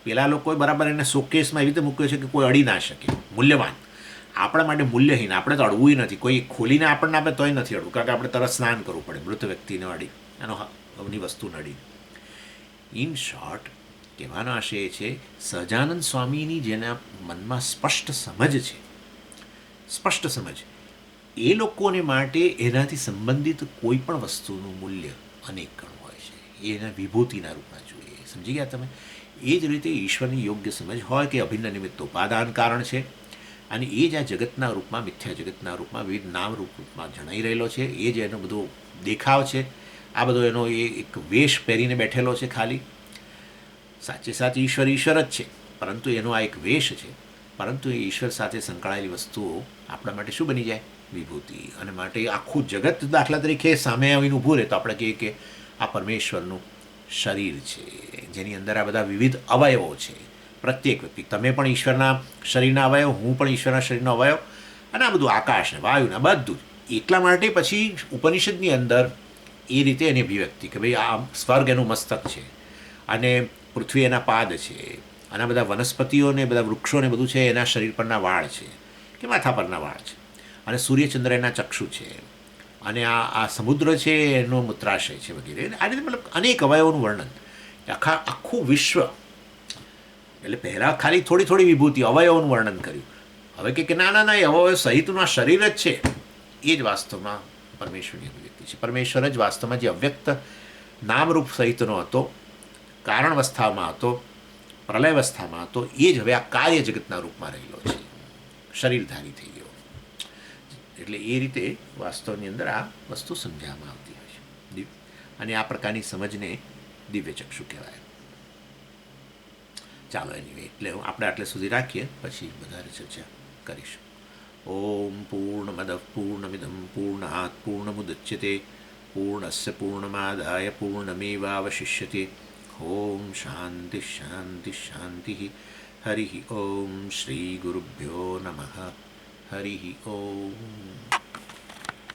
પેલા લોકોએ બરાબર એને શોકેસમાં એવી રીતે મૂક્યો છે કે કોઈ અડી ના શકે. મૂલ્યવાન આપણા માટે મૂલ્યહીન. આપણે તો અડવું નથી. કોઈ ખોલીને આપણને આપે તોય નથી અડવું, કારણ કે આપણે તરત સ્નાન કરવું પડે મૃત વ્યક્તિને અડી, એની વસ્તુ નડી. ઇન શોર્ટ, કહેવાનો આશય છે સહજાનંદ સ્વામીની જેના મનમાં સ્પષ્ટ સમજ છે, સ્પષ્ટ સમજ, એ લોકોને માટે એનાથી સંબંધિત કોઈ પણ વસ્તુનું મૂલ્ય અનેક ગણું હોય છે. એ એના વિભૂતિના રૂપમાં જોઈએ. સમજી ગયા તમે? એ જ રીતે ઈશ્વરની યોગ્ય સમજ હોય કે અભિન્ન નિમિત્ત ઉપાદાન કારણ છે, અને એ જ આ જગતના રૂપમાં, મિથ્યા જગતના રૂપમાં, વિવિધ નામ રૂપમાં જણાઈ રહેલો છે. એ જ એનો બધો દેખાવ છે. આ બધો એનો એ એક વેશ પહેરીને બેઠેલો છે ખાલી. સાચે સાચ ઈશ્વર ઈશ્વર જ છે, પરંતુ એનો આ એક વેશ છે. પરંતુ એ ઈશ્વર સાથે સંકળાયેલી વસ્તુઓ આપણા માટે શું બની જાય? વિભૂતિ. અને માટે આખું જગત દાખલા તરીકે સામે આવીને ઊભું રહે તો આપણે કહીએ કે આ પરમેશ્વરનું શરીર છે, જેની અંદર આ બધા વિવિધ અવયવો છે. પ્રત્યેક વ્યક્તિ, તમે પણ ઈશ્વરના શરીરના અવયવ, હું પણ ઈશ્વરના શરીરનો અવયવ, અને આ બધું આકાશ ને વાયુ ને બધું જ. એટલા માટે પછી ઉપનિષદની અંદર એ રીતે એની અભિવ્યક્તિ કે ભાઈ આ સ્વર્ગ એનું મસ્તક છે, અને પૃથ્વી એના પાદ છે, અને આ બધા વનસ્પતિઓ ને બધા વૃક્ષો ને બધું છે એના શરીર પરના વાળ છે કે માથા પરના વાળ છે, અને સૂર્યચંદ્ર એના ચક્ષુ છે, અને આ સમુદ્ર છે એનો મૂત્રાશય છે વગેરે. આ રીતે મતલબ અનેક અવયવોનું વર્ણન. આખું વિશ્વ, એટલે પહેલાં ખાલી થોડી થોડી વિભૂતિ અવયવોનું વર્ણન કર્યું. હવે કે ના ના ના, એ અવયવ સહિતનું આ શરીર જ છે, એ જ વાસ્તવમાં પરમેશ્વરની અભિવ્યક્તિ છે. પરમેશ્વર જ વાસ્તવમાં જે અવ્યક્ત નામરૂપ સહિતનો હતો, કારણવસ્થામાં હતો, પ્રલયવસ્થામાં હતો, એ જ હવે આ કાર્ય જગતના રૂપમાં રહેલો છે, શરીરધારી થઈ ગયો. એટલે એ રીતે વાસ્તવની અંદર આ વસ્તુ સમજાવવામાં આવતી હોય છે, અને આ પ્રકારની સમજને દિવ્ય ચક્ષુ કહેવાય. ચાલો એની એટલે આપણે આટલે સુધી રાખીએ, પછી વધારે ચર્ચા કરીશું. ઓમ પૂર્ણમદ પૂર્ણમિદમ પૂર્ણાત પૂર્ણમુદચ્યતે પૂર્ણસ્ય પૂર્ણમાદાય પૂર્ણમેવાવશિષ્યતે. ઓમ શાંતિ શાંતિ શાંતિ. હરિ ઓમ શ્રી ગુરુભ્યો નમઃ. હરિ ઓમ.